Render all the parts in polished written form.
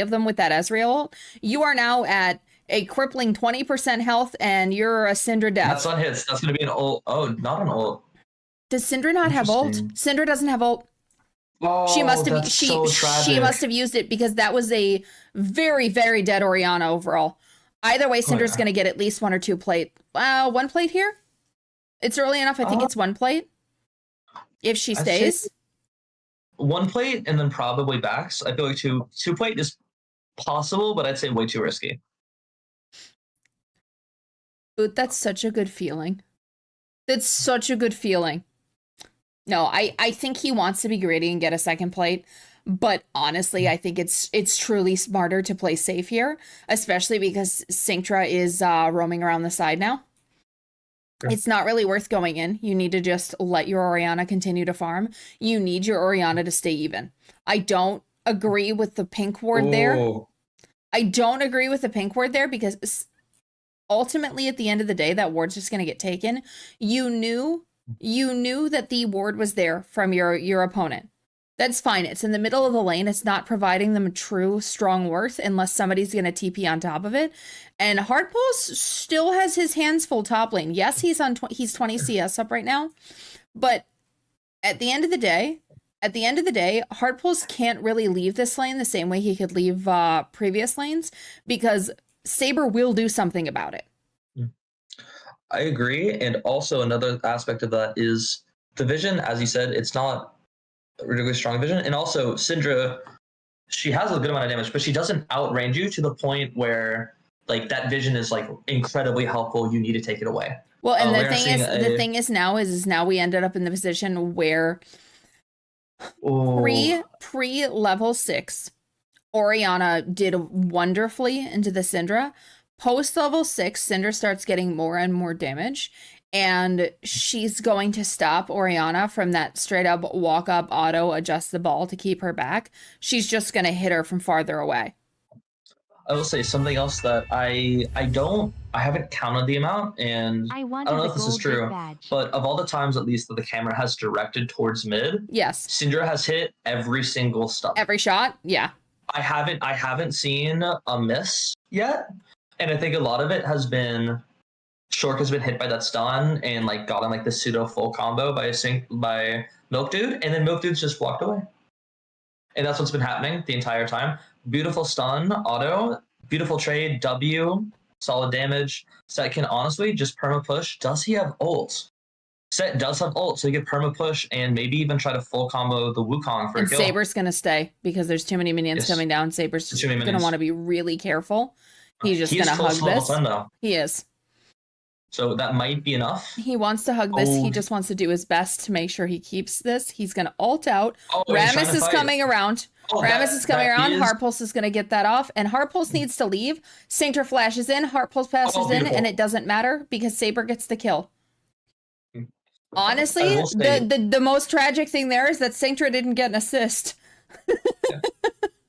of them with that Ezreal ult, you are now at a crippling 20% health, and you're a Syndra death. That's on hits. That's going to be an ult. Oh, not an ult. Does Syndra not have ult? Syndra doesn't have ult. Oh, she must have. So she must have used it because that was a very, very dead Orianna overall. Either way, Syndra's going to get at least 1 or 2 plate. One plate here. It's early enough. I think it's 1 plate. If she stays, 1 plate and then probably backs. I feel like two plate is possible, but I'd say way too risky. But that's such a good feeling. That's such a good feeling. No, I think he wants to be greedy and get a 2nd plate. But honestly, I think it's truly smarter to play safe here, especially because Synctra is roaming around the side now. Sure. It's not really worth going in. You need to just let your Orianna continue to farm. You need your Orianna to stay even. I don't agree with the pink ward there. I don't agree with the pink ward there because ultimately at the end of the day, that ward's just going to get taken. You knew that the ward was there from your opponent. That's fine. It's in the middle of the lane. It's not providing them a true strong worth unless somebody's going to TP on top of it. And Hardpulse still has his hands full top lane. Yes, he's 20 CS up right now. But at the end of the day, Hardpulse can't really leave this lane the same way he could leave previous lanes because Saber will do something about it. I agree. And also another aspect of that is the vision, as you said, it's not really strong vision. And also Syndra, she has a good amount of damage, but she doesn't outrange you to the point where like that vision is like incredibly helpful. You need to take it away. Well, and the thing is now we ended up in the position where pre level 6, Orianna did wonderfully into the Syndra. Post level 6, Syndra starts getting more and more damage. And she's going to stop Orianna from that straight up walk up auto adjust the ball to keep her back. She's just going to hit her from farther away. I will say something else that I haven't counted the amount, and I don't know if this is true, but of all the times at least that the camera has directed towards mid, yes, Syndra has hit every single stop. Every shot, yeah. I haven't seen a miss yet, and I think a lot of it has been Shork has been hit by that stun and like gotten like the pseudo full combo by Milk Dude, and then Milk Dude's just walked away. And that's what's been happening the entire time. Beautiful stun, auto, beautiful trade, W, solid damage. Set can honestly just perma push. Does he have ult? Set does have ult, so he can perma push and maybe even try to full combo the Wukong for a kill. Saber's gonna stay because there's too many minions coming down. Saber's just gonna want to be really careful. He's just gonna hug this. He is. So that might be enough. He wants to hug this. He just wants to do his best to make sure he keeps this. He's going to ult out. Rammus is coming around. Rammus is coming around. Heartpulse is going to get that off. And Heartpulse needs to leave. Synctra flashes in. Heartpulse passes in. And it doesn't matter because Saber gets the kill. Honestly, the most tragic thing there is that Synctra didn't get an assist.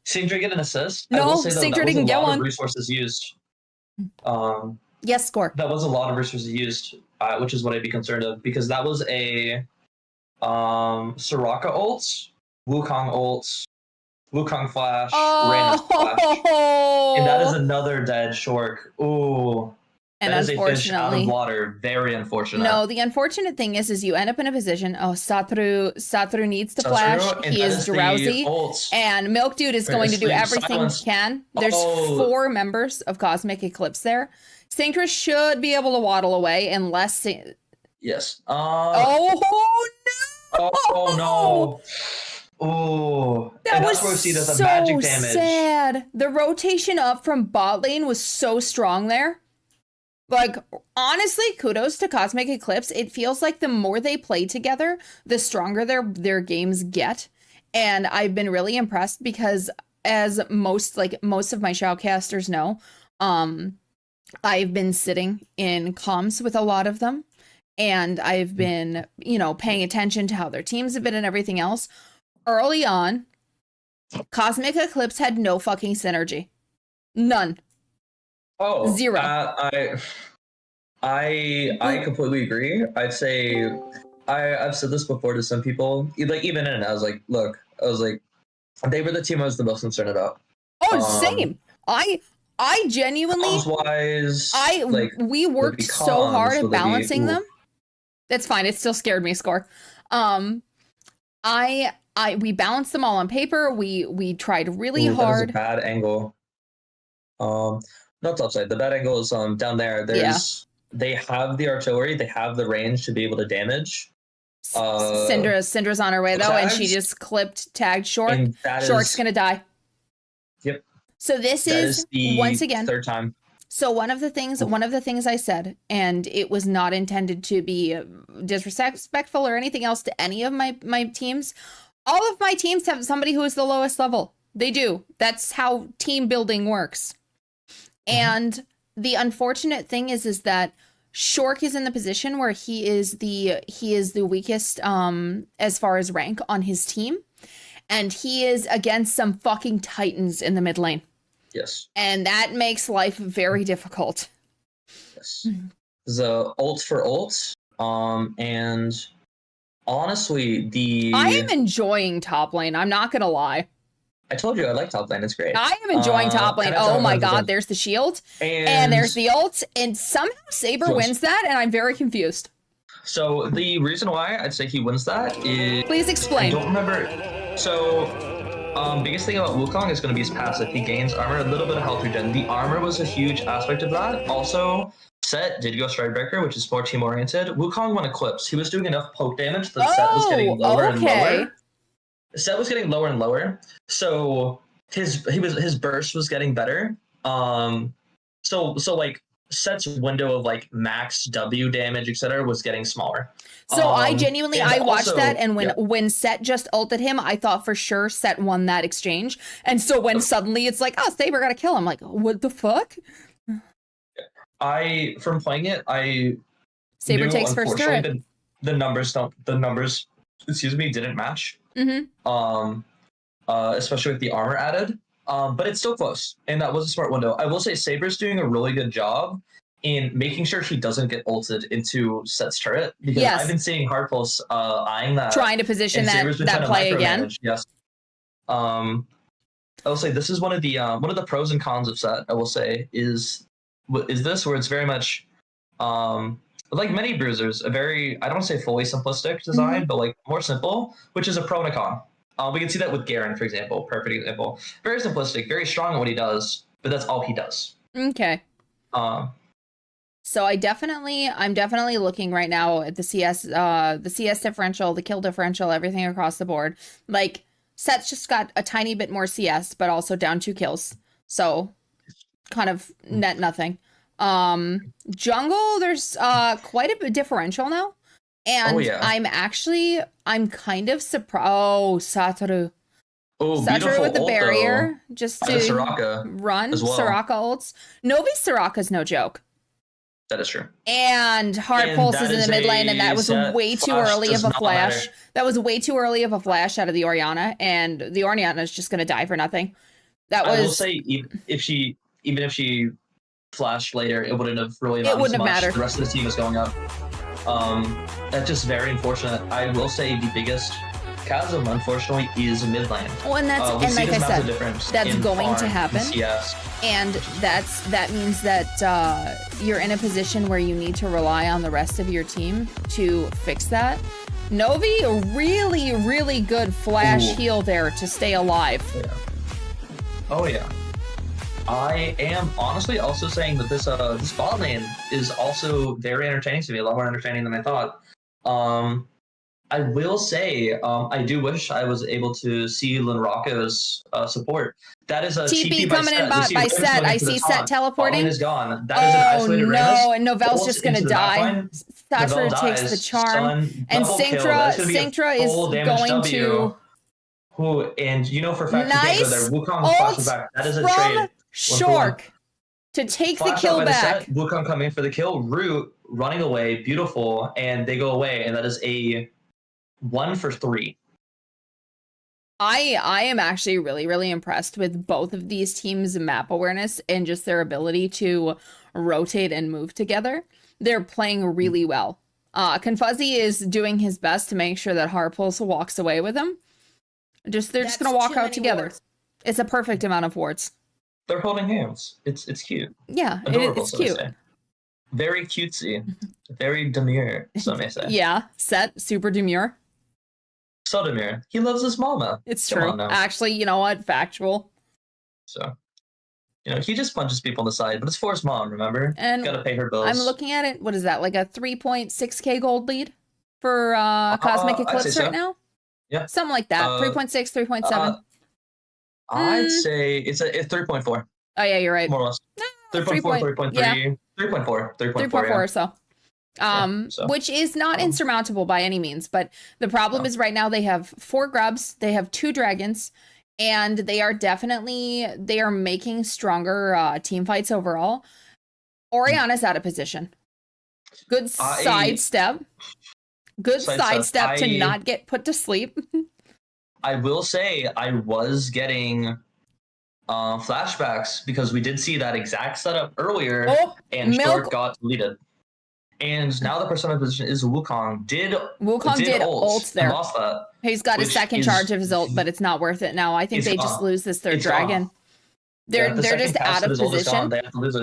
Synctra get an assist? No, Synctra didn't get one. Resources used. Yes, score. That was a lot of resources used, which is what I'd be concerned of, because that was a Soraka ults, Wukong ults, Wukong flash, random flash. And that is another dead Shork. Ooh. And that is a fish out of water. Very unfortunate. No, the unfortunate thing is you end up in a position, Satru needs to flash. He is drowsy. And Milk Dude is going to do everything he can. There's 4 members of Cosmic Eclipse there. Synctra should be able to waddle away unless... Yes. Oh, no! Oh, no! Oh, that was so magic damage. Sad. The rotation up from bot lane was so strong there. Like, honestly, kudos to Cosmic Eclipse. It feels like the more they play together, the stronger their games get. And I've been really impressed because as most of my shoutcasters know, I've been sitting in comms with a lot of them. And I've been, paying attention to how their teams have been and everything else. Early on, Cosmic Eclipse had no fucking synergy. None. Oh, 0. I completely agree. I'd say I've said this before to some people, like even in I was like, look, they were the team I was the most concerned about. Oh, Um, same. I genuinely, comms wise, like we would it worked be so hard comms? at Would it be balancing them. That's fine. It still scared me, score. Um, we balanced them all on paper. We tried really that is a hard. bad angle. Not upside. The bad angle is down there. Yeah. They have the artillery. They have the range to be able to damage. Syndra's on her way though, and she Tags, just tagged Shork. and that Shork's is gonna die. yep. So this That is is the once again. third time. So one of the things I said, and it was not intended to be disrespectful or anything else to any of my teams. All of my teams have somebody who is the lowest level. They do. That's how team building works. And the unfortunate thing is that Shork is in the position where he is the weakest as far as rank on his team, and he is against some fucking titans in the mid lane. Yes. And that makes life very difficult. Yes. The ult for ult. And honestly, I am enjoying top lane. I'm not gonna lie. I told you I like top lane. It's great. I am enjoying top lane. Oh my god, there's the shield. And there's the ult. And somehow Saber wins that, and I'm very confused. So the reason why I'd say he wins that is... Please explain. I don't remember. So... biggest thing about Wukong is going to be his passive. He gains armor, a little bit of health regen. The armor was a huge aspect of that. Also, Set did go Stridebreaker, which is more team oriented. Wukong went Eclipse. He was doing enough poke damage that Set was getting lower and lower. Set was getting lower and lower. So his burst was getting better. So like Set's window of like max W damage, etc., was getting smaller. So I genuinely, I watched that, and when Set just ulted him, I thought for sure Set won that exchange. And so when suddenly it's like, oh, Saber gotta kill him, I'm like, what the fuck? From playing it, Saber takes first turret. The numbers didn't match. Especially with the armor added. But it's still close, and that was a smart window. I will say Saber's doing a really good job in making sure he doesn't get ulted into Set's turret, because I've been seeing Hardpulse eyeing that, trying to position that play again. Yes. I will say this is one of the pros and cons of Set. I will say is this, where it's very much like many bruisers, a very, I don't want to say fully simplistic design, but like more simple, which is a pro and a con. We can see that with Garen, for example. Perfect example. Very simplistic, very strong at what he does, but that's all he does. Okay. So I'm definitely looking right now at the CS differential, the kill differential, everything across the board. Like, Set's just got a tiny bit more CS, but also down 2 kills. So kind of net nothing. Jungle, there's quite a bit differential now. And I'm kind of surprised. Oh, Satoru. Oh, Satoru with the barrier, though. Just to Soraka run. Well. Soraka ults. Novi's Soraka's no joke. That is true. And Hardpulse is in the mid lane, and that was way too early of a flash. That was way too early of a flash out of the Orianna, and the Orianna is just going to die for nothing. I will say, even if she flashed later, it wouldn't have really mattered. The rest of the team is going up. That's just very unfortunate. I will say the biggest chasm, unfortunately, is mid lane. Well, and like I said, that's going to happen. And that means that you're in a position where you need to rely on the rest of your team to fix that. Novi, a really, really good flash heal there to stay alive. Yeah. Oh yeah. I am honestly also saying that this bot lane is also very entertaining to me, a lot more entertaining than I thought. I will say, I do wish I was able to see Linraka's support. That is a TP coming in by Set. I see Set teleporting. Is gone. That is an isolated Rammus. And Novelle's just going to die. Thatcher takes the charm. And Synctra is going to... and you know for a fact they go there. Wukong flashes back. That is a trade. Shork to take the kill back. Wukong coming for the kill. Root running away. Beautiful. And they go away. And that is a 1 for 3. I am actually really, really impressed with both of these teams' map awareness and just their ability to rotate and move together. They're playing really well. Confuzzy is doing his best to make sure that Hardpulse walks away with him. They're just gonna walk out together. It's a perfect amount of wards. They're holding hands. It's cute. Yeah, Adorable, it's so they cute. say. Very cutesy. Very demure, some may say. Yeah, Set, super demure. So demure. He loves his mama. It's Come true. on now. Actually, you know what? Factual. So, he just punches people in the side, but it's for his mom, remember? And Gotta pay her bills. I'm looking at it. What is that? Like a 3.6k gold lead for Cosmic Eclipse right now? Yeah. Something like that. 3.6, 3.7. I'd say it's 3.4. Oh, yeah, you're right. More or less. 3.4, 3.3. Yeah. 3.4. 3.4 or so. Which is not insurmountable by any means. But the problem is right now they have 4 grubs, they have 2 dragons, and they are making stronger team fights overall. Oriana's out of position. Good sidestep. Good sidestep to not get put to sleep. I will say I was getting flashbacks because we did see that exact setup earlier, and Short got deleted. And now the persona position is Wukong. Did ult there. Lost that, he's got his second charge of his ult, but it's not worth it now. I think they just lose this third dragon. They're just out of position.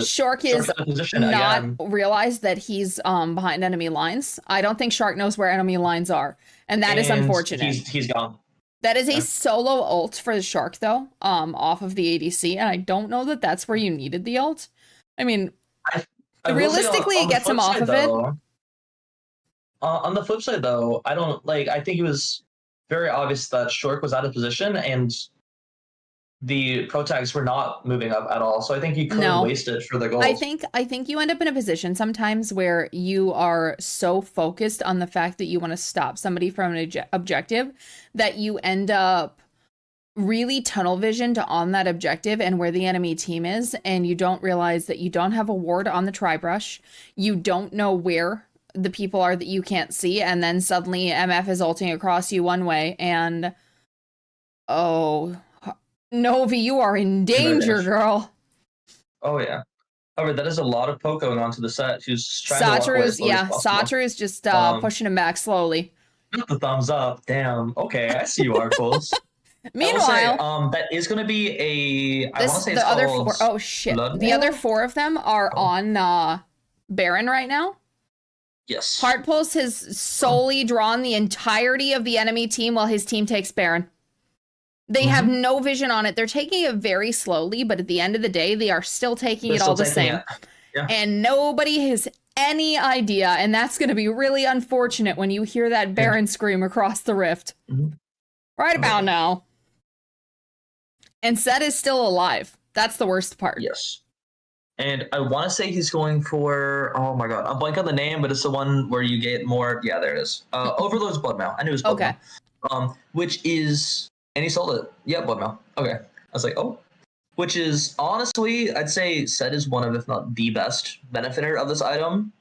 Shark is not realized that he's behind enemy lines. I don't think Shark knows where enemy lines are, and that is unfortunate. He's gone. That is a solo ult for the Shark, though, off of the ADC, and I don't know that that's where you needed the ult. I mean, realistically, it gets him off of it. On the flip side, though, I think it was very obvious that Shark was out of position, and the pro tags were not moving up at all. So I think he could have wasted for the gold. I think you end up in a position sometimes where you are so focused on the fact that you want to stop somebody from an objective that you end up really tunnel visioned on that objective and where the enemy team is, and you don't realize that you don't have a ward on the tri-brush. You don't know where the people are that you can't see, and then suddenly MF is ulting across you one way, and Novi, you are in danger, girl. Oh, yeah. However, that is a lot of poke going on to the set. Who's trying to walk away as slow as possible. Saturu's just pushing him back slowly. Not the thumbs up. Damn. Okay, I see you, Arcos. Meanwhile, that is going to be I want to say the other 4. Oh, shit. The other 4 of them are on Baron right now. Yes. Heartpulse has solely drawn the entirety of the enemy team while his team takes Baron. They have no vision on it. They're taking it very slowly, but at the end of the day, they are still taking it all the same. Yeah. And nobody has any idea, and that's going to be really unfortunate when you hear that Baron scream across the rift. Right about now. And Set is still alive. That's the worst part. Yes. And I want to say he's going for, oh my god, I'm blanking on the name, but it's the one where you get more, yeah, there it is. Overload's Bloodmail. I knew it was Bloodmail. Okay. Which is... And he sold it. Yeah, Bloodmail. Okay. I was like, oh. Which is, honestly, I'd say Set is one of, if not the best benefiter of this item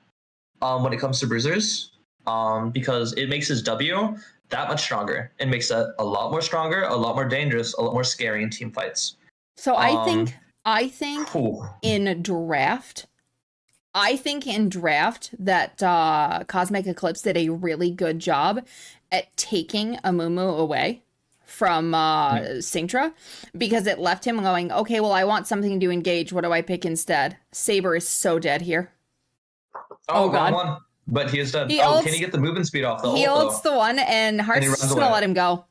when it comes to bruisers. Because it makes his W that much stronger. It makes Set a lot more stronger, a lot more dangerous, a lot more scary in team fights. So I think in draft that Cosmic Eclipse did a really good job at taking Amumu away from Synctra, because it left him going, okay, well, I want something to engage. What do I pick instead? Saber is so dead here. Oh god. One. But he is dead. Can he get the movement speed off the ult? He ults the one, and Heart's just going to let him go.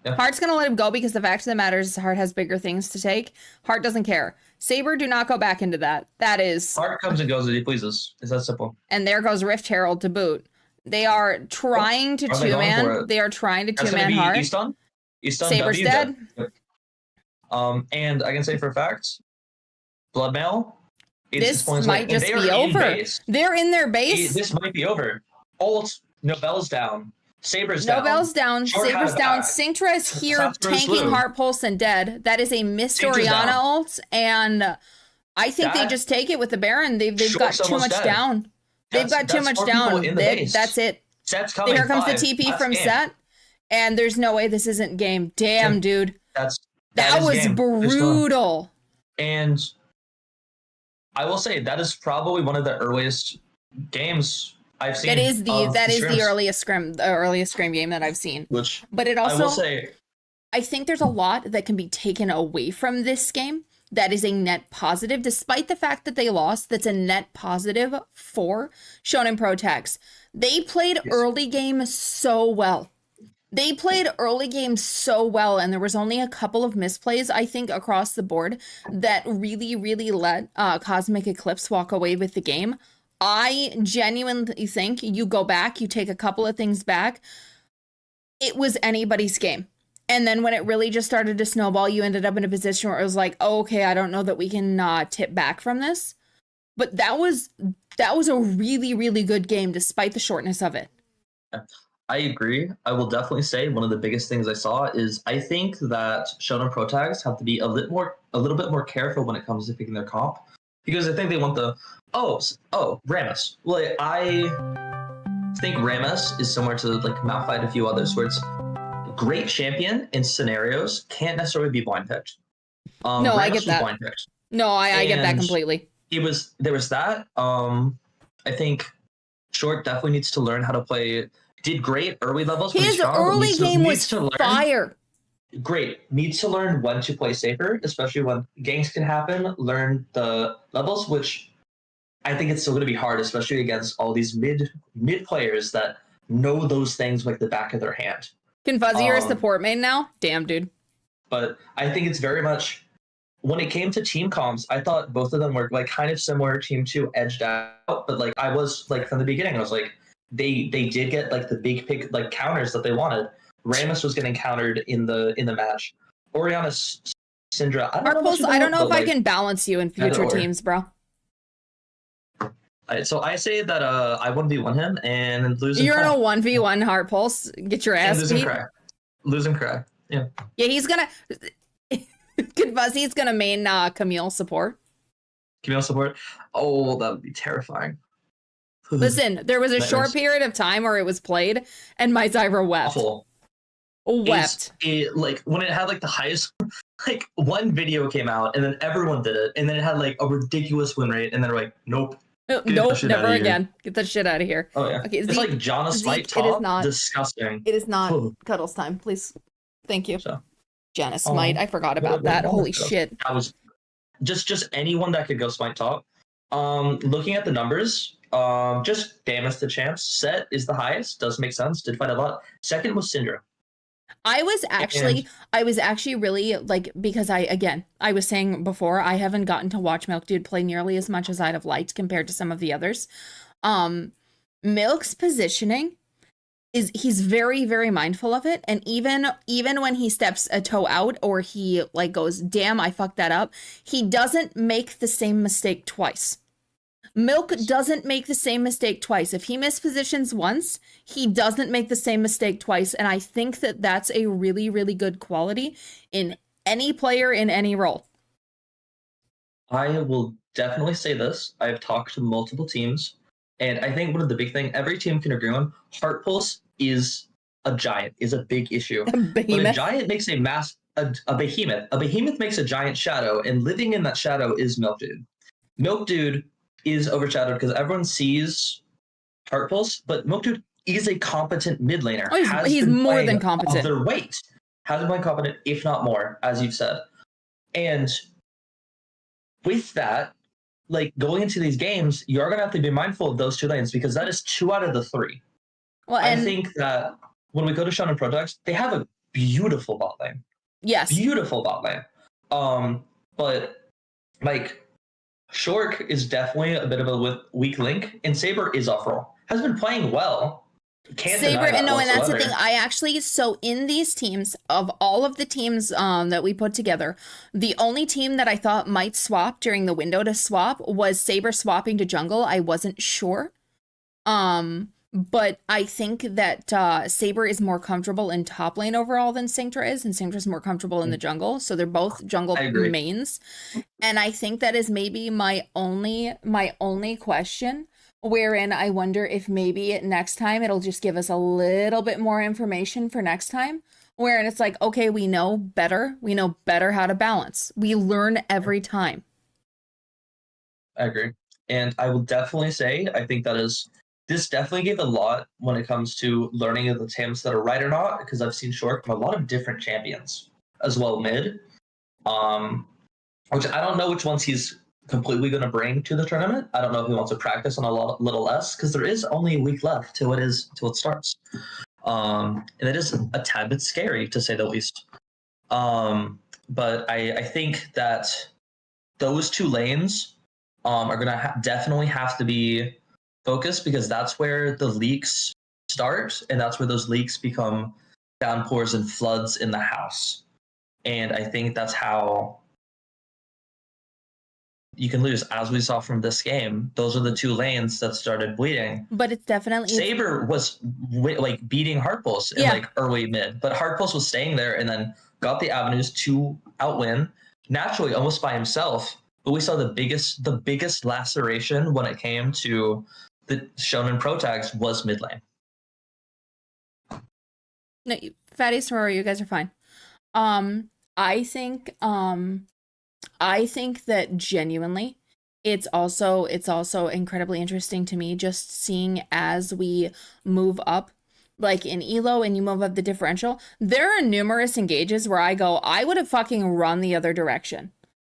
Yeah. Heart's going to let him go because the fact of the matter is Heart has bigger things to take. Heart doesn't care. Saber, do not go back into that. That is... Heart comes and goes as he pleases. It's that simple. And there goes Rift Herald to boot. They are trying to two-man. They are trying to two-man Heart. Saber's dead. And I can say for a fact, Bloodmail. This might just be over. They're in their base. This might be over. Ult, Novelle's down. Saber's down. Novelle's down. Saber's down. Synctra is here tanking Heartpulse and dead. That is a missed Oriana ult, and I think they just take it with the Baron. They've got too much down. They've got too much down. That's it. Set's coming. Here comes the TP from Set. And there's no way this isn't game. Damn, dude. That was brutal. And I will say that is probably one of the earliest games I've seen. That is the earliest scrim game that I've seen. Which, but it also, I will say, I think there's a lot that can be taken away from this game that is a net positive, despite the fact that they lost. That's a net positive for Shonen Pro Tags. They played early game so well. They played early game so well, and there was only a couple of misplays, I think, across the board that really, really let Cosmic Eclipse walk away with the game. I genuinely think you go back, you take a couple of things back, it was anybody's game. And then when it really just started to snowball, you ended up in a position where it was like, oh, okay, I don't know that we can tip back from this. But that was a really, really good game, despite the shortness of it. I agree. I will definitely say one of the biggest things I saw is I think that Shonen Pro Tags have to be a little bit more careful when it comes to picking their comp, because I think they want the Rammus. Like, I think Rammus is similar to like Malphite and a few others, where it's great champion in scenarios, can't necessarily be blind picked. No, Rammus I get that. Blind picked. No, I get that completely. There was that. I think Short definitely needs to learn how to play. Did great early levels. His early game was fire. Great. Needs to learn when to play safer, especially when ganks can happen. Learn the levels, which I think it's still going to be hard, especially against all these mid players that know those things like the back of their hand. Can Fuzzy or a support main now? Damn, dude. But I think it's very much, when it came to team comms, I thought both of them were like kind of similar. Team 2 edged out, but like I was like from the beginning, I was like, they did get like the big pick like counters that they wanted. Rammus was getting countered in the match. Oriana Syndra, I don't know if I can balance you in future teams, bro. So I say that I 1v1 him and lose him. You're in a 1v1 Heart Pulse. Get your ass beat. Lose him cry. Yeah. Yeah, he's gonna. Good Fuzzy's gonna main Camille support. Camille support? Oh, that would be terrifying. Listen, there was a short period of time where it was played, and my Zyra wept. Awful. Wept. Like when it had like the highest, like one video came out, and then everyone did it, and then it had like a ridiculous win rate, and then they're like, nope. Nope, never again. Get that shit out of here. Oh yeah. Okay, it's like Janna Smite top. It is not disgusting. It is not Cuddles time, please. Thank you. So, Janna Smite. I forgot about that. Holy shit. That was just anyone that could go Smite top. Looking at the numbers, just Damus the champs. Set is the highest. Does make sense. Did fight a lot. Second was Syndra. I was actually really like, because I was saying before, I haven't gotten to watch Milk Dude play nearly as much as I'd have liked compared to some of the others. Milk's positioning he's very, very mindful of it. And even when he steps a toe out or he like goes, damn, I fucked that up, he doesn't make the same mistake twice. Milk doesn't make the same mistake twice. If he mispositions once, he doesn't make the same mistake twice. And I think that that's a really, really good quality in any player in any role. I will definitely say this. I've talked to multiple teams, and I think one of the big things every team can agree on, Heart Pulse is a giant, is a big issue. But a giant makes a behemoth. A behemoth makes a giant shadow, and living in that shadow is Milk Dude. Milk Dude is overshadowed because everyone sees Heart Pulse, but Milk Dude is a competent mid laner. Oh, he's more than competent. Of their weight. Has been competent, if not more, as you've said. And with that, like going into these games, you're going to have to be mindful of those two lanes because that is 2 out of the 3. Well, I think that when we go to Shonen Pro Tags, they have a beautiful bot lane. Yes. Beautiful bot lane. But like Shork is definitely a bit of a weak link, and Saber is off roll. Has been playing well. Saber, and that's the thing. I actually, so in these teams, of all of the teams that we put together, the only team that I thought might swap during the window to swap was Saber swapping to jungle. I wasn't sure. But I think that Saber is more comfortable in top lane overall than Synctra is, and Synctra's more comfortable in the jungle. So they're both jungle mains. And I think that is maybe my only question, wherein I wonder if maybe next time it'll just give us a little bit more information for next time, wherein it's like, okay, we know better how to balance. We learn every time. I agree. And I will definitely say, I think this definitely gave a lot when it comes to learning of the teams that are right or not, because I've seen Short from a lot of different champions. as well mid. Which I don't know which ones he's completely going to bring to the tournament. I don't know if he wants to practice on a little less, because there is only a week left till it starts. And it is a tad bit scary, to say the least. But I think that those two lanes are going to definitely have to be focused, because that's where the leaks start, and that's where those leaks become downpours and floods in the house. And I think that's how you can lose, as we saw from this game. Those are the two lanes that started bleeding. But it's definitely Saber was like beating Heartpulse in like early mid, but Heartpulse was staying there and then got the avenues to outwin naturally, almost by himself. But we saw the biggest laceration when it came to the Shonen Pro tags was mid lane. No, Fatty Soror, you guys are fine. I think that genuinely it's also incredibly interesting to me, just seeing as we move up, like in Elo, and you move up the differential, there are numerous engages where I go, I would have fucking run the other direction.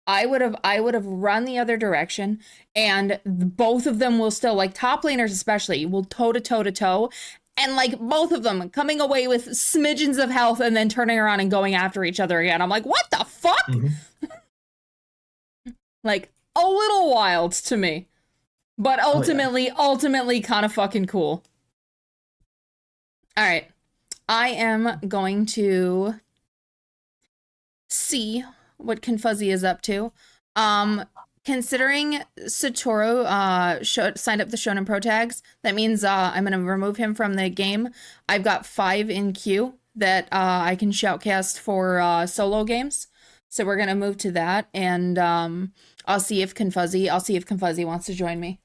I would have run the other direction, and both of them will still, like top laners especially, will toe to toe, and like both of them coming away with smidgens of health and then turning around and going after each other again. I'm like, what the fuck? Mm-hmm. Like, a little wild to me, but ultimately kind of fucking cool. All right, I am going to see what Confuzzy is up to. Considering Satoru signed up the Shonen Pro tags, that means I'm going to remove him from the game. I've got 5 in queue that I can shoutcast for solo games. So we're going to move to that, and I'll see if Confuzzy wants to join me.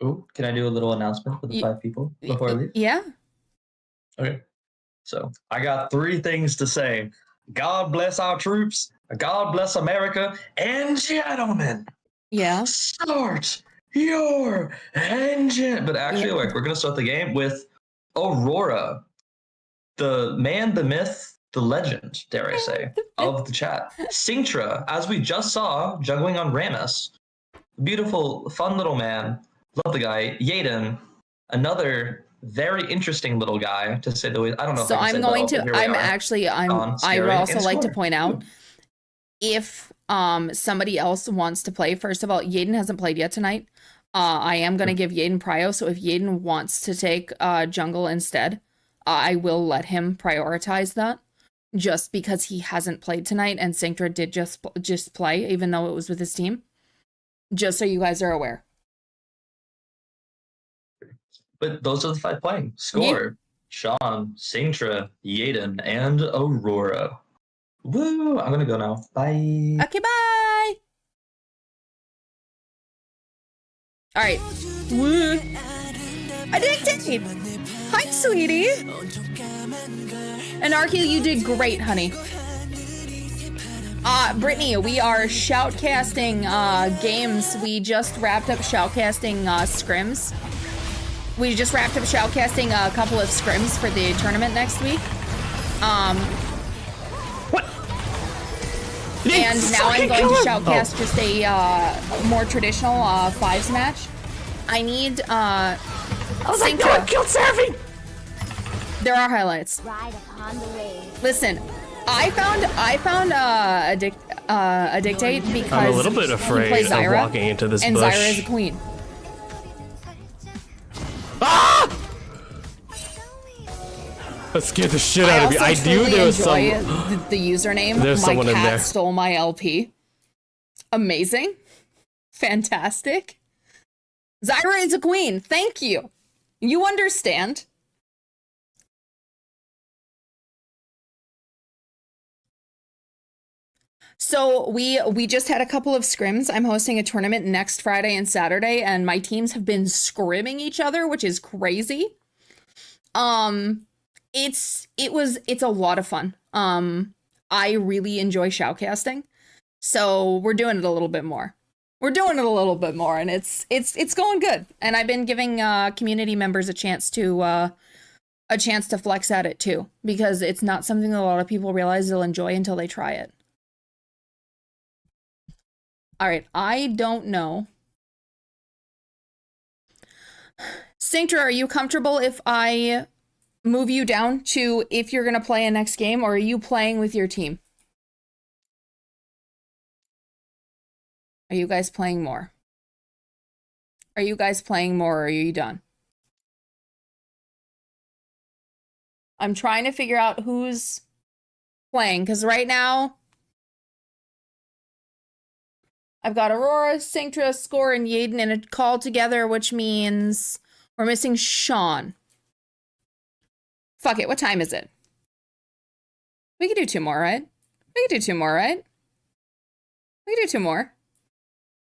Oh, can I do a little announcement for the 5 people before I leave? Yeah. Okay. So I got 3 things to say. God bless our troops. God bless America. And gentlemen. Yeah. Start your engine. But actually, we're going to start the game with Aurora. The man, the myth, the legend, dare I say, of the chat. Sintra, as we just saw, juggling on Rammus. Beautiful, fun little man. Love the guy. Yaden, another very interesting little guy, to say the least. I don't know. So I would also like to point out, if somebody else wants to play, first of all, Yaden hasn't played yet tonight. I am going to give Yaden prio, so if Yaden wants to take jungle instead, I will let him prioritize that, just because he hasn't played tonight, and Sintra did just play, even though it was with his team. Just so you guys are aware. But those are the 5 playing. Score, Sean, Sintra, Yaden, and Aurora. Woo! I'm gonna go now. Bye. Okay, bye! Alright. Woo! Addicted! Hi, sweetie! Anarchy, you did great, honey. Brittany, we are shoutcasting games. We just wrapped up shoutcasting scrims. We just wrapped up shoutcasting a couple of scrims for the tournament next week. What? And now I'm going to shoutcast just a more traditional 5s match. I need Sintra. Killed Seraphy! There are highlights. Listen, I found a dictate because I'm a little bit afraid of walking into this and bush. Zyra is a queen. Ah! That scared the shit out of me. I knew there was some. The username. There's someone in there. My cat stole my LP. Amazing. Fantastic. Zyra is a queen. Thank you. You understand. So we just had a couple of scrims. I'm hosting a tournament next Friday and Saturday, and my teams have been scrimming each other, which is crazy. It's a lot of fun. I really enjoy shoutcasting, so we're doing it a little bit more. And it's going good. And I've been giving community members a chance to a chance to flex at it too, because it's not something that a lot of people realize they'll enjoy until they try it. All right, I don't know. Cinctra, are you comfortable if I move you down to if you're going to play a next game, or are you playing with your team? Are you guys playing more? Are you guys playing more, or are you done? I'm trying to figure out who's playing, because right now I've got Aurora, Cinctra, Score, and Yaden in a call together, which means we're missing Sean. Fuck it, what time is it? We could do 2 more, right? We could do 2 more, right? We could do 2 more.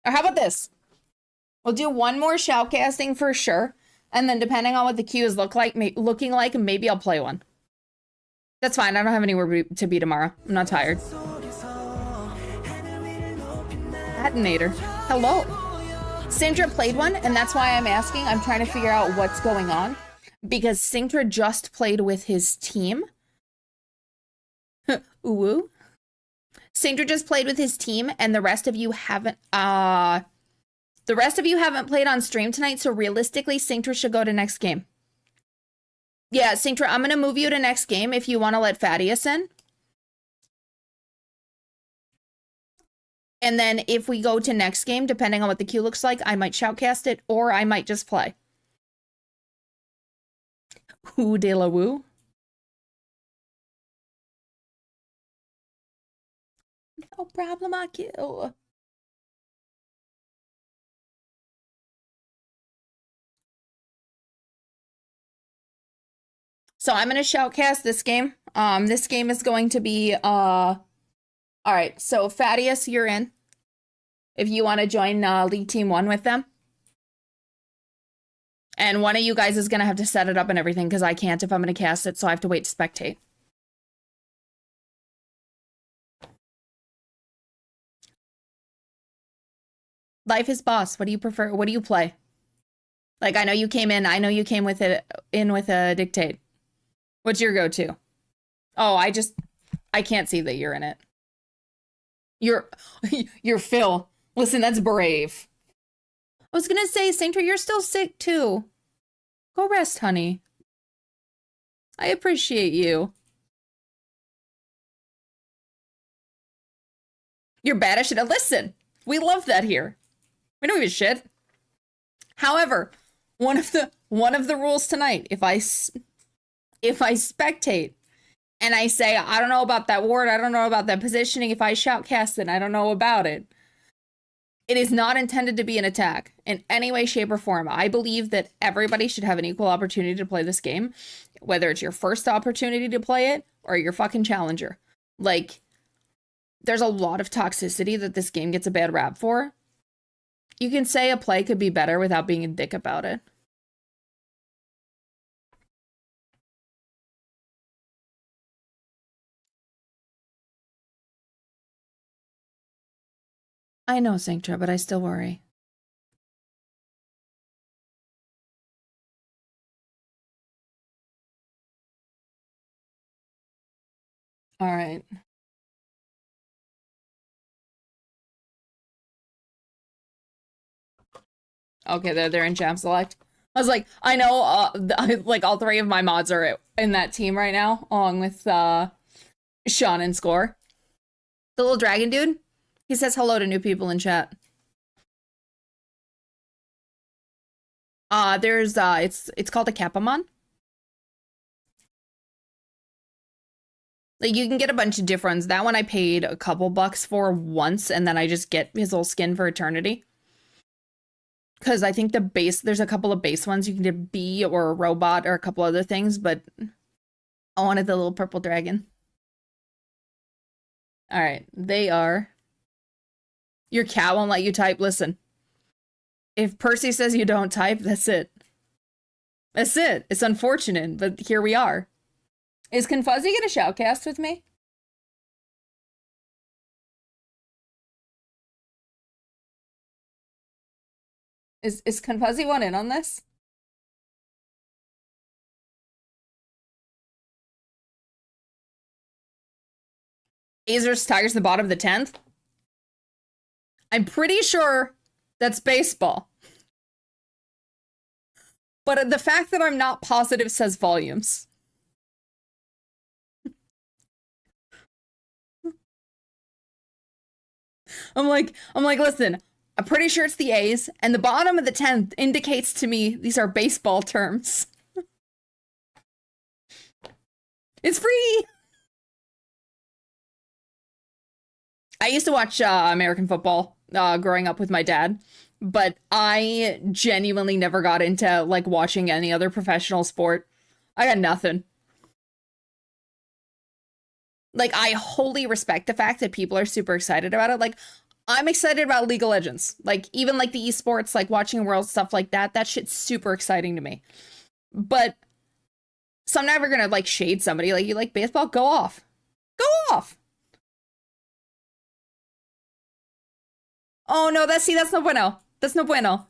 Or how about this? We'll do 1 more shoutcasting for sure, and then depending on what the queue is looking like, maybe I'll play one. That's fine, I don't have anywhere to be tomorrow. I'm not tired. Detonator. Hello. Cinctra played one, and that's why I'm asking. I'm trying to figure out what's going on, because Cinctra just played with his team. Ooh. Cinctra just played with his team, and the rest of you haven't. The rest of you haven't played on stream tonight, so realistically, Cinctra should go to next game. Yeah, Cinctra, I'm gonna move you to next game if you want to let Thaddeus in. And then if we go to next game, depending on what the queue looks like, I might shoutcast it, or I might just play. Who de la woo? No problem, I kill. So I'm gonna shoutcast this game. This game is going to be all right, so Thaddeus, you're in. If you want to join League Team 1 with them. And one of you guys is gonna have to set it up and everything, because I can't if I'm gonna cast it, so I have to wait to spectate. Life is Boss. What do you prefer? What do you play? Like, I know you came in. I know you came with it in with a dictate. What's your go-to? Oh, I can't see that you're in it. You're Phil. Listen, that's brave. I was gonna say, Cinctra, you're still sick too. Go rest, honey. I appreciate you. You're bad at shit. Listen, we love that here. We don't give a shit. However, one of the rules tonight, if I spectate and I say, I don't know about that ward, I don't know about that positioning, if I shoutcast it, I don't know about it, it is not intended to be an attack in any way, shape, or form. I believe that everybody should have an equal opportunity to play this game, whether it's your first opportunity to play it or your fucking challenger. Like, there's a lot of toxicity that this game gets a bad rap for. You can say a play could be better without being a dick about it. I know, Cinctra, but I still worry. All right. Okay, they're in Jam Select. I was like, I know, like all 3 of my mods are in that team right now, along with Sean and Score. The little dragon dude, he says hello to new people in chat. There's it's called a Capamon. Like, you can get a bunch of different ones. That one I paid a couple bucks for once, and then I just get his whole skin for eternity. Because I think there's a couple of base ones. You can get bee or a robot or a couple other things, but I wanted the little purple dragon. All right, they are. Your cat won't let you type. Listen, if Percy says you don't type, that's it. That's it. It's unfortunate, but here we are. Is Confuzzy gonna shoutcast with me? Is Confuzzy one in on this? A's versus Tigers in the bottom of the 10th? I'm pretty sure that's baseball. But the fact that I'm not positive says volumes. I'm like, listen, I'm pretty sure it's the A's, and the bottom of the 10th indicates to me these are baseball terms. It's free! I used to watch American football growing up with my dad, but I genuinely never got into, like, watching any other professional sport. I got nothing. Like, I wholly respect the fact that people are super excited about it. Like, I'm excited about League of Legends. Like, even, like, the esports, like, watching World stuff like that, that shit's super exciting to me. But, so I'm never gonna, like, shade somebody. Like, you like baseball? Go off. Go off! Oh, no, that's no bueno. That's no bueno.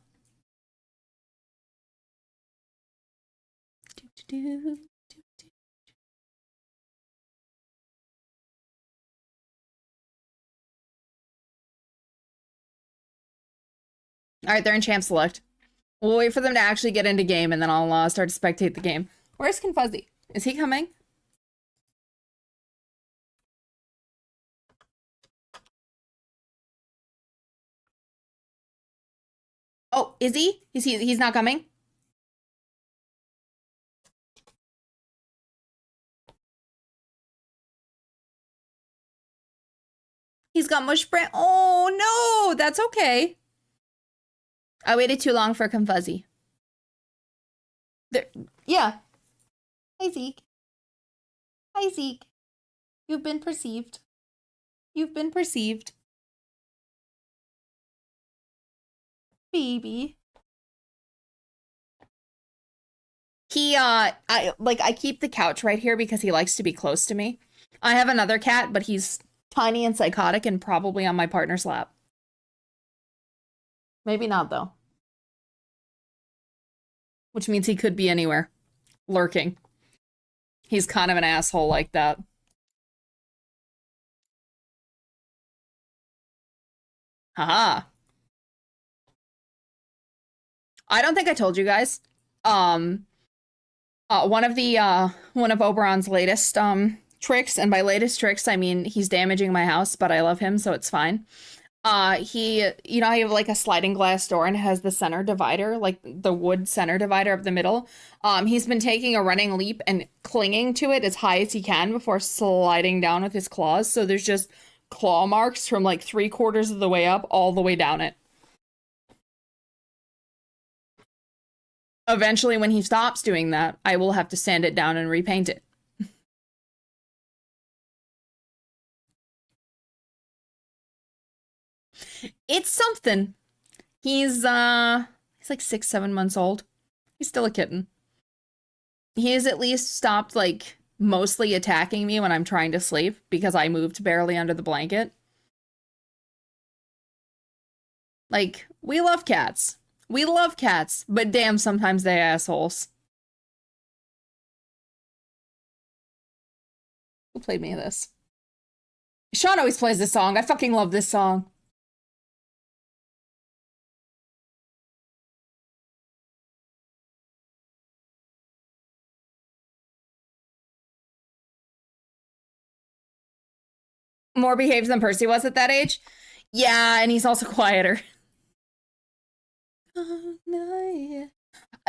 All right, they're in champ select. We'll wait for them to actually get into game, and then I'll start to spectate the game. Where's Confuzzy? Is he coming? Oh, is he? He's not coming? He's got mush brand. Oh, no, that's okay. I waited too long for Confuzzy. There, yeah. Hi, Zeke. Hi, Zeke. You've been perceived. You've been perceived. Baby. I keep the couch right here because he likes to be close to me. I have another cat, but he's tiny and psychotic and probably on my partner's lap. Maybe not, though. Which means he could be anywhere. Lurking. He's kind of an asshole like that. Haha. I don't think I told you guys. One of Oberon's latest tricks, and by latest tricks I mean he's damaging my house, but I love him, so it's fine. You know, I have like a sliding glass door and it has the center divider, like the wood center divider of the middle. He's been taking a running leap and clinging to it as high as he can before sliding down with his claws. So there's just claw marks from like 3/4 of the way up all the way down it. Eventually, when he stops doing that, I will have to sand it down and repaint it. It's something. He's like 6-7 months old. He's still a kitten. He has at least stopped like mostly attacking me when I'm trying to sleep because I moved barely under the blanket. Like, we love cats. We love cats, but damn, sometimes they assholes. Who played me this? Sean always plays this song. I fucking love this song. More behaved than Percy was at that age? Yeah, and he's also quieter.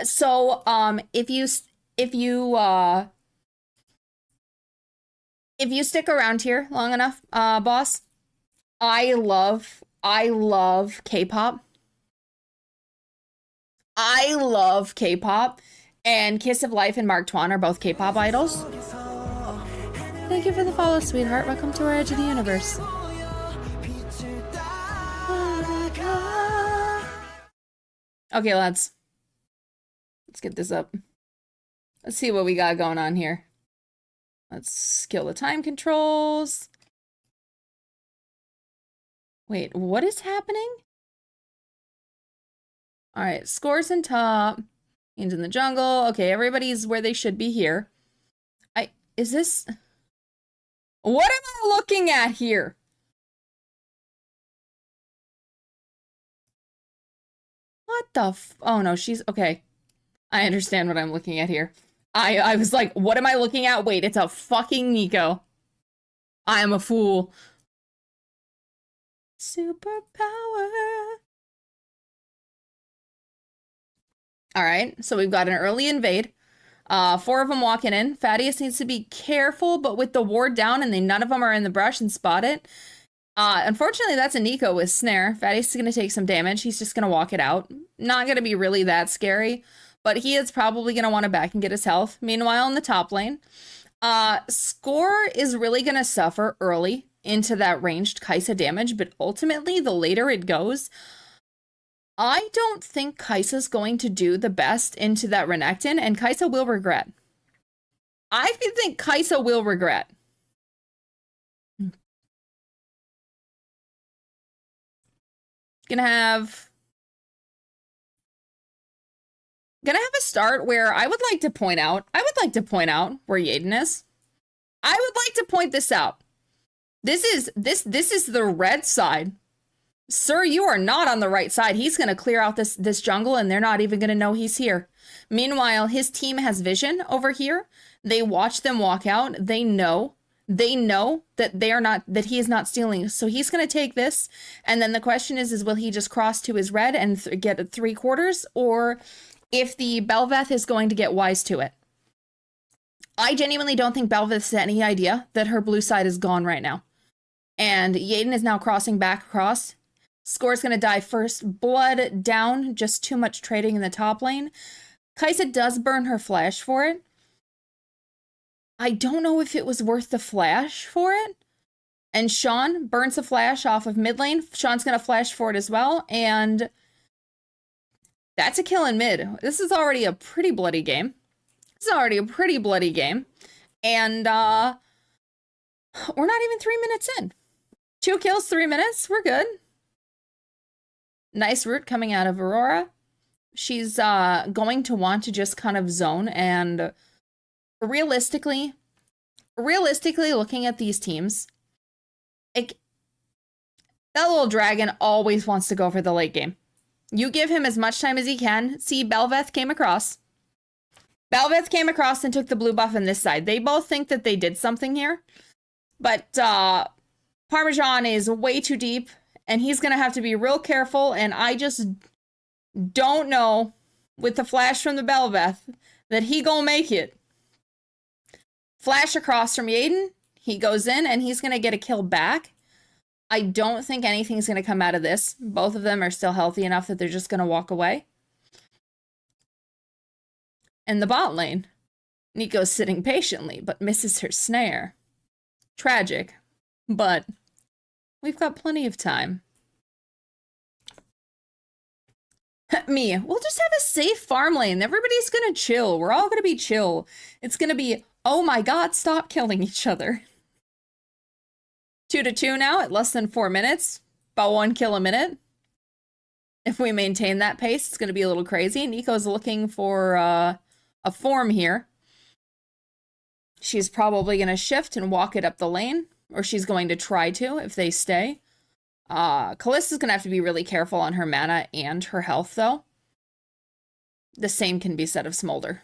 So, if you stick around here long enough, boss, I love K-pop. I love K-pop, and Kiss of Life and Mark Twain are both K-pop idols. Thank you for the follow, sweetheart. Welcome to our Edge of the Universe. Okay, let's get this up. Let's see what we got going on here. Let's kill the time controls. Wait, what is happening? All right, scores in top. Fiends in the jungle. Okay, everybody's where they should be here. Is this... What am I looking at here? What the oh no, she's okay. I understand what I'm looking at here. I was like, what am I looking at? Wait, it's a fucking Nico. I am a fool. Superpower. All right, so we've got an early invade. 4 of them walking in. Thaddeus needs to be careful, but with the ward down and none of them are in the brush and spot it. Unfortunately, that's a Nico with snare. Thaddeus is going to take some damage. He's just going to walk it out. Not going to be really that scary, but he is probably going to want to back and get his health. Meanwhile, in the top lane, Score is really going to suffer early into that ranged Kai'Sa damage, but ultimately, the later it goes, I don't think Kai'Sa's going to do the best into that Renekton, and Kai'Sa will regret. I think Kai'Sa will regret. Gonna have a start where I would like to point out where Yaden is. I would like to point this out. This is the red side. Sir, you are not on the right side. He's going to clear out this jungle and they're not even going to know he's here. Meanwhile, his team has vision over here. They watch them walk out. They know that he is not stealing. So he's going to take this. And then the question is will he just cross to his red and get 3/4, or if the Bel'Veth is going to get wise to it? I genuinely don't think Bel'Veth has any idea that her blue side is gone right now. And Yaden is now crossing back across. Score's going to die first. Blood down. Just too much trading in the top lane. Kai'Sa does burn her flash for it. I don't know if it was worth the flash for it. And Sean burns a flash off of mid lane. Sean's going to flash for it as well. And that's a kill in mid. This is already a pretty bloody game. And we're not even 3 minutes in. 2 kills, 3 minutes. We're good. Nice root coming out of Aurora. She's going to want to just kind of zone, and realistically looking at these teams, that little dragon always wants to go for the late game. You give him as much time as he can. See, Bel'Veth came across and took the blue buff on this side. They both think that they did something here, but Parmesan is way too deep, and he's going to have to be real careful, and I just don't know, with the flash from the Bel'Veth, that he gonna make it. Flash across from Yaden, he goes in, and he's going to get a kill back. I don't think anything's going to come out of this. Both of them are still healthy enough that they're just going to walk away. In the bot lane, Nico's sitting patiently, but misses her snare. Tragic, but we've got plenty of time. Me, we'll just have a safe farm lane. Everybody's gonna chill. We're all gonna be chill. It's gonna be, oh my god, stop killing each other. 2-2 now at less than 4 minutes. About 1 kill a minute. If we maintain that pace, it's gonna be a little crazy. Nico's looking for a form here. She's probably gonna shift and walk it up the lane, or she's going to try to if they stay. Callista's gonna have to be really careful on her mana and her health, though. The same can be said of Smolder.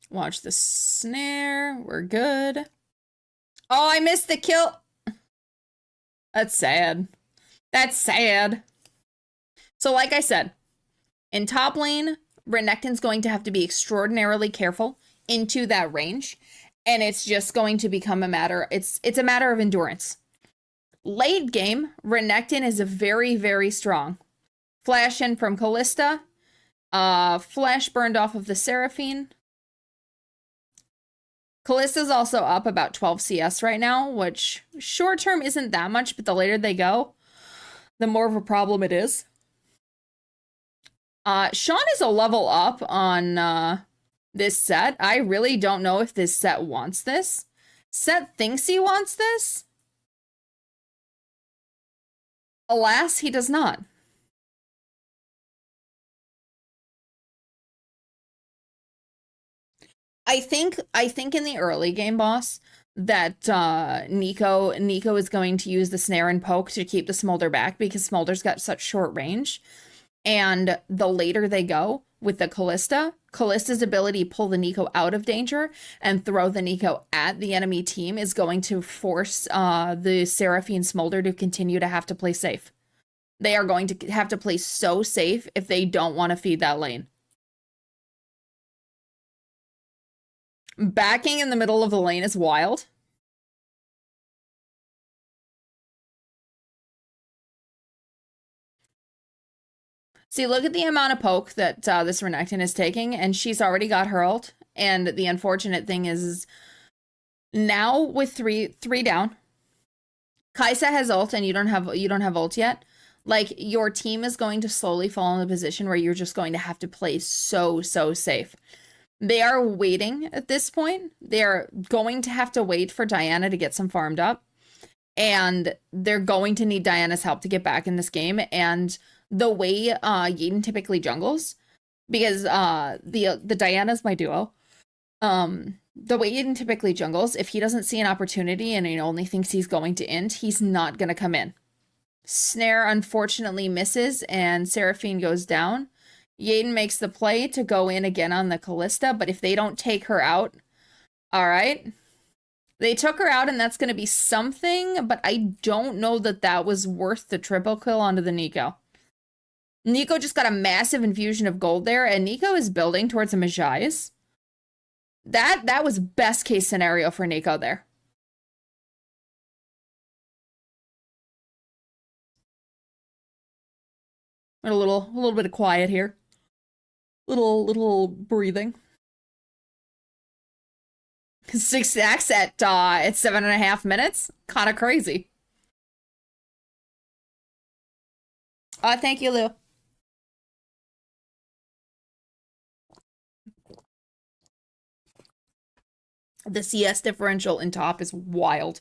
Watch the snare. We're good. Oh, I missed the kill. That's sad. That's sad. So like I said, in top lane, Renekton's going to have to be extraordinarily careful into that range. And it's just going to become a matter, it's a matter of endurance. Late game, Renekton is a very, very strong. Flash in from Callista. Flash burned off of the Seraphine. Callista's also up about 12 CS right now, which short term isn't that much, but the later they go, the more of a problem it is. Sean is a level up on this set. I really don't know if this set wants this. Set thinks he wants this. Alas, he does not. I think in the early game, boss, that Nico is going to use the snare and poke to keep the Smolder back because Smolder's got such short range. And the later they go with the Callista's ability to pull the Nico out of danger and throw the Nico at the enemy team is going to force the Seraphine Smolder to continue to have to play safe. They are going to have to play so safe if they don't want to feed that lane. Backing in the middle of the lane is wild. See, look at the amount of poke that this Renekton is taking, and she's already got her ult. And the unfortunate thing is now with three down, Kai'Sa has ult, and you don't have ult yet. Like, your team is going to slowly fall in a position where you're just going to have to play so safe. They are waiting at this point. They're going to have to wait for Diana to get some farmed up. And they're going to need Diana's help to get back in this game. And the way Yaden typically jungles, because the Diana's my duo, the way Yaden typically jungles, if he doesn't see an opportunity and he only thinks he's going to end, he's not going to come in. Snare unfortunately misses and Seraphine goes down. Yaden makes the play to go in again on the Callista, but if they don't take her out, all right. They took her out and that's going to be something, but I don't know that that was worth the triple kill onto the Nico. Nico just got a massive infusion of gold there, and Nico is building towards a Majai's. That was best case scenario for Nico there. A little bit of quiet here. Little breathing. 6 stacks at 7.5 minutes? Kind of crazy. Thank you, Lou. The CS differential in top is wild.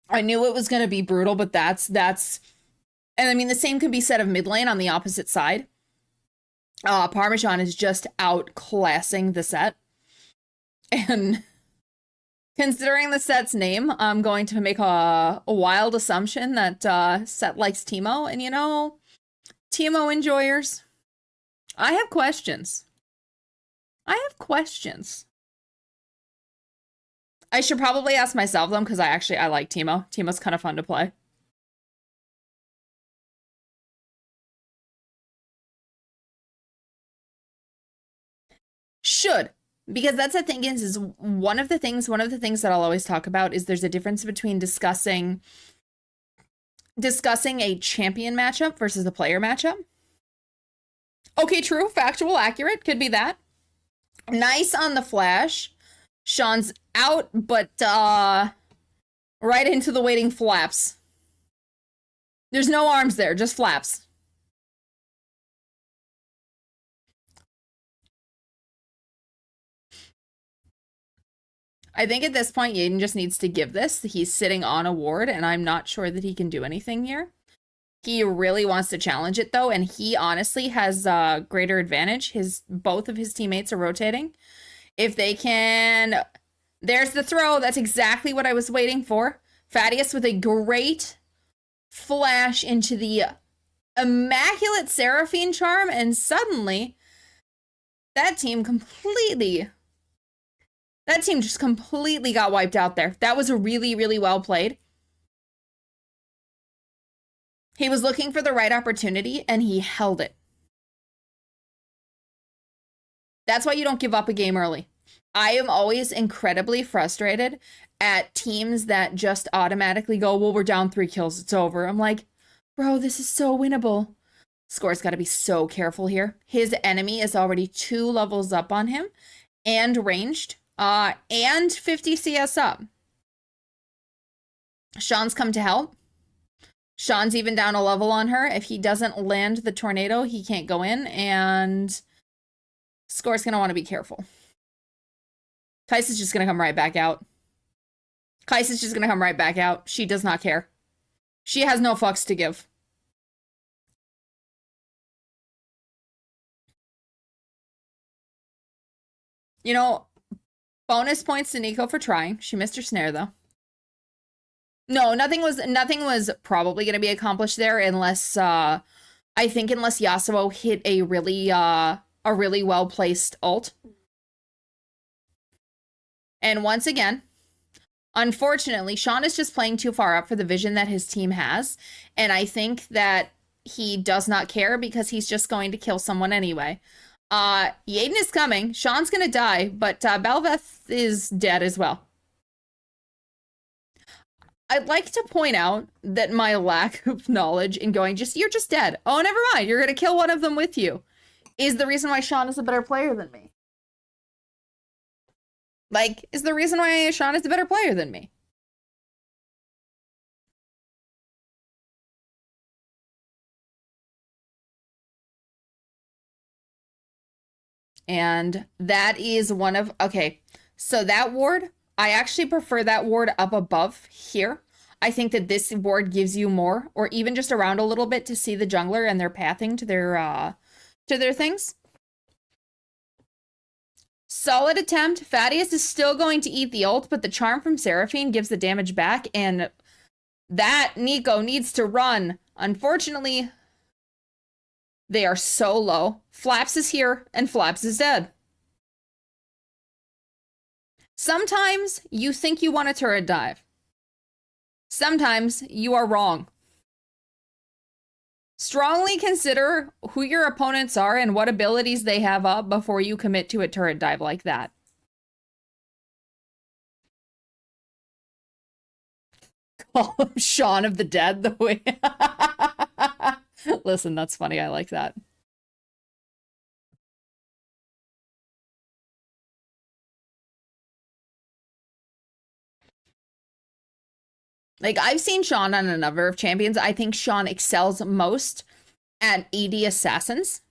I knew it was going to be brutal, but that's, and I mean, the same could be said of mid lane on the opposite side. Parmesan is just outclassing the set. And considering the set's name, I'm going to make a wild assumption that set likes Teemo. And you know, Teemo enjoyers, I have questions. I should probably ask myself them because I like Teemo. Teemo's kind of fun to play. Should. Because that's the thing is one of the things that I'll always talk about is there's a difference between discussing a champion matchup versus a player matchup. Okay, true, factual, accurate, could be that. Nice on the flash. Sean's out, but right into the waiting flaps. There's no arms there, just flaps. I think at this point, Yaden just needs to give this. He's sitting on a ward, and I'm not sure that he can do anything here. He really wants to challenge it, though, and he honestly has greater advantage. Both of his teammates are rotating. If they can... There's the throw. That's exactly what I was waiting for. Thaddeus with a great flash into the immaculate Seraphine charm, and suddenly that team just completely got wiped out there. That was a really, really well played. He was looking for the right opportunity, and he held it. That's why you don't give up a game early. I am always incredibly frustrated at teams that just automatically go, well, we're down 3 kills, it's over. I'm like, bro, this is so winnable. Score's got to be so careful here. His enemy is already 2 levels up on him and ranged. And 50 CS up. Sean's come to help. Sean's even down a level on her. If he doesn't land the tornado, he can't go in, and Score's gonna want to be careful. Kai'Sa's just gonna come right back out. She does not care. She has no fucks to give. You know, bonus points to Nico for trying. She missed her snare though. No, nothing was probably going to be accomplished there unless I think unless Yasuo hit a really well placed ult. And once again, unfortunately, Sean is just playing too far up for the vision that his team has, and I think that he does not care because he's just going to kill someone anyway. Yaden is coming. Sean's gonna die, but Belveth is dead as well. I'd like to point out that my lack of knowledge in going, you're just dead. Oh, never mind. You're gonna kill one of them with you, is the reason why Sean is a better player than me. Like, is the reason why Sean is a better player than me. And that is one of, okay, so that ward, I actually prefer that ward up above here. I think that this ward gives you more, or even just around a little bit to see the jungler and their pathing to their things. Solid attempt. Thaddeus is still going to eat the ult, but the charm from Seraphine gives the damage back, and that Nico needs to run. Unfortunately, they are so low. Flaps is here, and Flaps is dead. Sometimes you think you want a turret dive. Sometimes you are wrong. Strongly consider who your opponents are and what abilities they have up before you commit to a turret dive like that. Call him Shaun of the Dead the way. Listen, that's funny. I like that. Like, I've seen Sean on a number of champions. I think Sean excels most at AD assassins.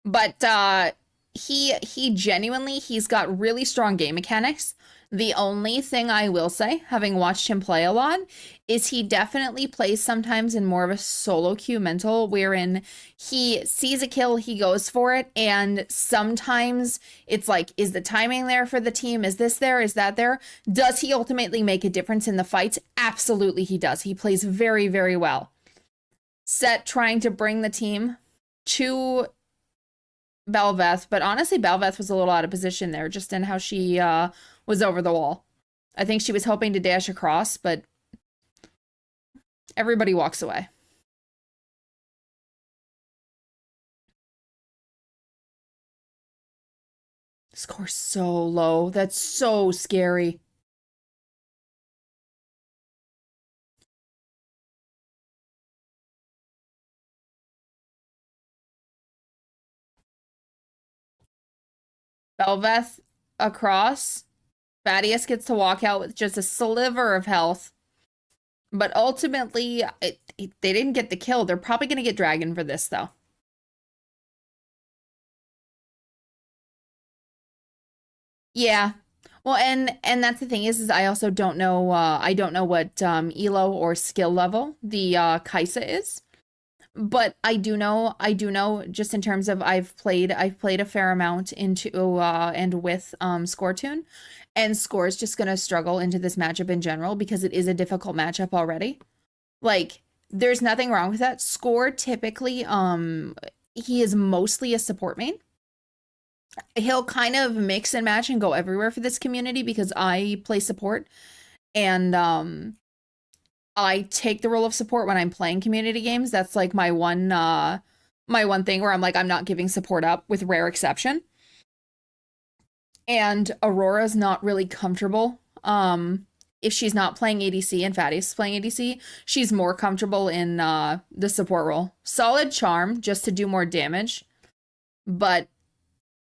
But he genuinely, he's got really strong game mechanics. The only thing I will say, having watched him play a lot, is he definitely plays sometimes in more of a solo queue mental, wherein he sees a kill, he goes for it, and sometimes it's like, is the timing there for the team? Is this there? Is that there? Does he ultimately make a difference in the fights? Absolutely he does. He plays very, very well. Set trying to bring the team to Belveth, but honestly, Belveth was a little out of position there, just in how she was over the wall. I think she was hoping to dash across, but everybody walks away. Score's so low. That's so scary. Belveth across. Thaddeus gets to walk out with just a sliver of health. But ultimately, they didn't get the kill. They're probably going to get Dragon for this, though. Yeah. Well, and that's the thing is I also don't know, what elo or skill level the Kaisa is. But I do know just in terms of I've played a fair amount into and with Scoretoon, and Score is just gonna struggle into this matchup in general because it is a difficult matchup already. Like, there's nothing wrong with that. Score typically he is mostly a support main. He'll kind of mix and match and go everywhere for this community because I play support, and I take the role of support when I'm playing community games. That's like my one thing where I'm like, I'm not giving support up, with rare exception. And Aurora's not really comfortable. If she's not playing ADC and Thaddeus is playing ADC, she's more comfortable in the support role. Solid charm just to do more damage. But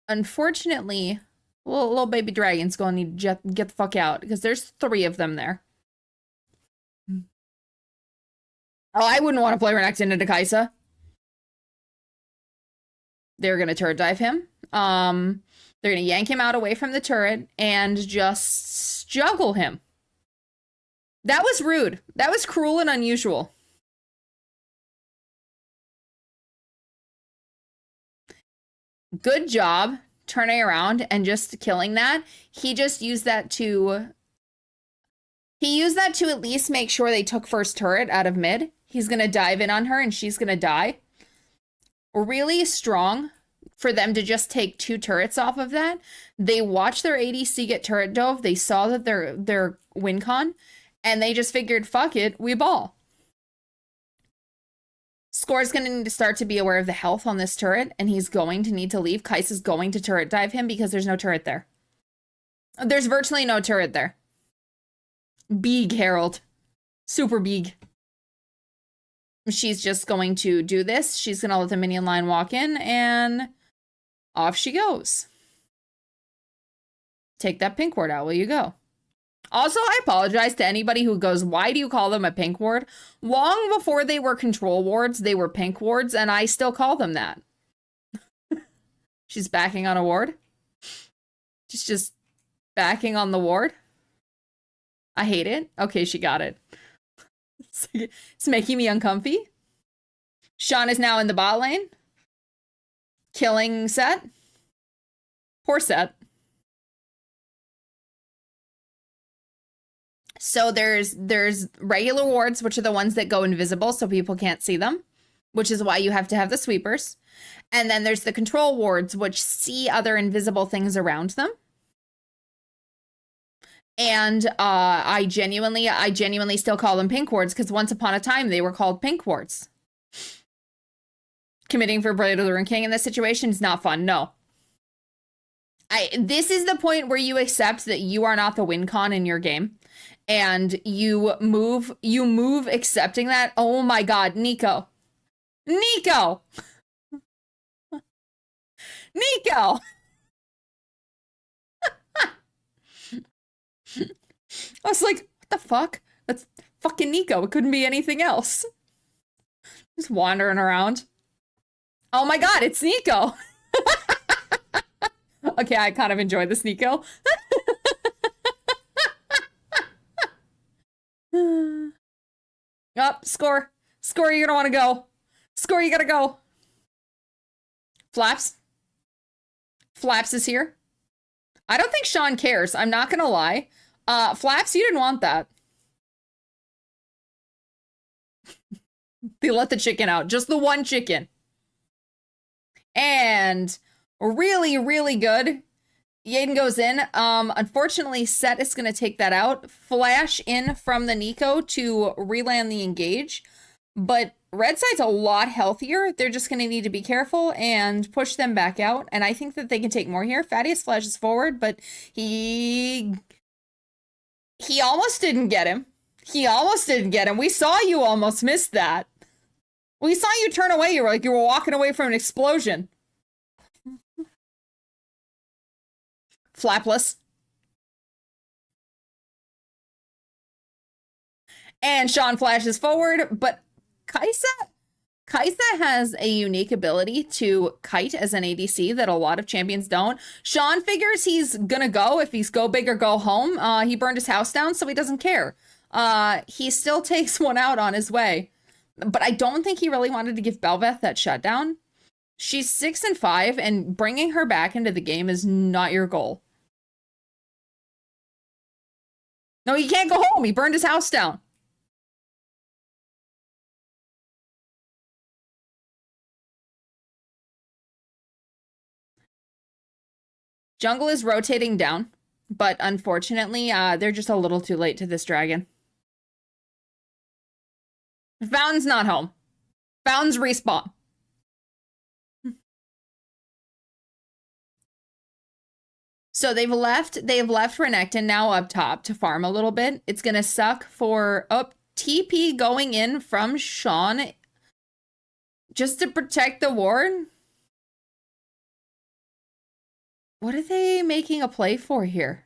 unfortunately, little baby dragon's going to need to get the fuck out because there's 3 of them there. Oh, I wouldn't want to play Renekton into Kaisa. They're going to turret dive him. They're going to yank him out away from the turret and just juggle him. That was rude. That was cruel and unusual. Good job turning around and just killing that, he just used that to... He used that to at least make sure they took first turret out of mid. He's going to dive in on her and she's going to die. Really strong for them to just take 2 turrets off of that. They watched their ADC get turret dove. They saw that their win con, and they just figured, fuck it, we ball. Score's going to need to start to be aware of the health on this turret, and he's going to need to leave. Kai'Sa's going to turret dive him because there's no turret there. There's virtually no turret there. Big Herald. Super big. She's just going to do this. She's going to let the minion line walk in, and off she goes. Take that pink ward out. Will you go? Also, I apologize to anybody who goes, why do you call them a pink ward? Long before they were control wards, they were pink wards, and I still call them that. She's backing on a ward. She's just backing on the ward. I hate it. Okay, she got it. It's making me uncomfy. Sean is now in the bot lane. Killing Set. Poor Set. So there's regular wards, which are the ones that go invisible so people can't see them, which is why you have to have the sweepers. And then there's the control wards, which see other invisible things around them. And I genuinely still call them pink wards because once upon a time they were called pink wards. Committing for Blade of the Ruined King in this situation is not fun. No. This is the point where you accept that you are not the win con in your game. And you move accepting that. Oh my God, Nico. Nico! Nico! I was like, what the fuck? That's fucking Nico. It couldn't be anything else. Just wandering around. Oh my God, it's Nico. Okay, I kind of enjoy this Nico. Up, score. Score, you're gonna want to go. Score, you gotta go. Flaps. Flaps is here. I don't think Sean cares. I'm not gonna lie. Flaps, you didn't want that. They let the chicken out. Just the one chicken. And really, really good. Yaden goes in. Unfortunately, Set is going to take that out. Flash in from the Nico to reland the engage. But red side's a lot healthier. They're just going to need to be careful and push them back out. And I think that they can take more here. Thaddeus flashes forward, but he almost didn't get him. He almost didn't get him. We saw you almost miss that. We saw you turn away. You were like you were walking away from an explosion. Flapless. And Sean flashes forward, but Kai'Sa has a unique ability to kite as an ADC that a lot of champions don't. Sean figures he's gonna go. If he's go big or go home, he burned his house down, so he doesn't care. He still takes one out on his way. But I don't think he really wanted to give Bel'Veth that shutdown. She's 6 and 5, and bringing her back into the game is not your goal. No, he can't go home. He burned his house down. Jungle is rotating down, but unfortunately, they're just a little too late to this dragon. Fountain's not home. Fountain's respawn. So they've left Renekton now up top to farm a little bit. It's gonna suck for TP going in from Sean just to protect the ward. What are they making a play for here?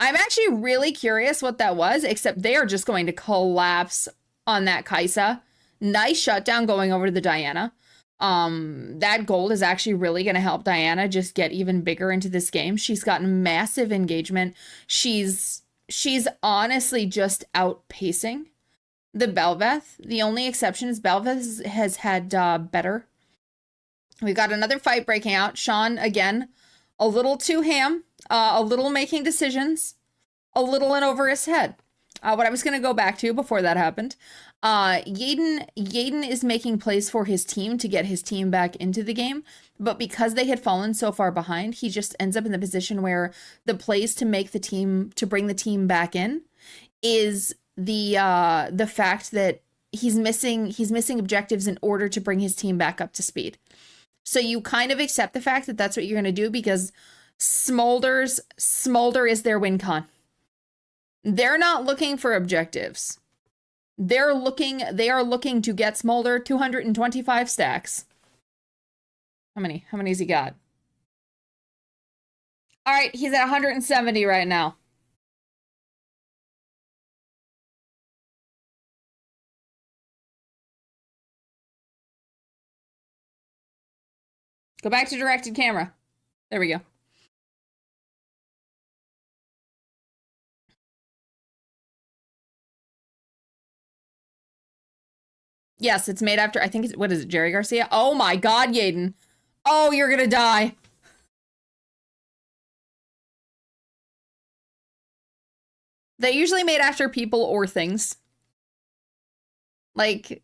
I'm actually really curious what that was, except they are just going to collapse on that Kai'Sa. Nice shutdown going over to the Diana. That gold is actually really going to help Diana just get even bigger into this game. She's gotten massive engagement. She's honestly just outpacing the Bel'Veth. The only exception is Bel'Veth has had better We got another fight breaking out. Sean, again, a little too ham, a little making decisions, a little in over his head. What I was going to go back to before that happened, Yaden is making plays for his team to get his team back into the game, but because they had fallen so far behind, he just ends up in the position where the plays to make the team, to bring the team back in, is the fact that he's missing objectives in order to bring his team back up to speed. So you kind of accept the fact that that's what you're going to do because Smolder is their win con. They're not looking for objectives. They are looking to get Smolder 225 stacks. How many has he got? All right, he's at 170 right now. Go back to directed camera. There we go. Yes, it's made after, I think it's, what is it, Jerry Garcia? Oh my God, Yaden. Oh, you're gonna die. They usually made after people or things. Like,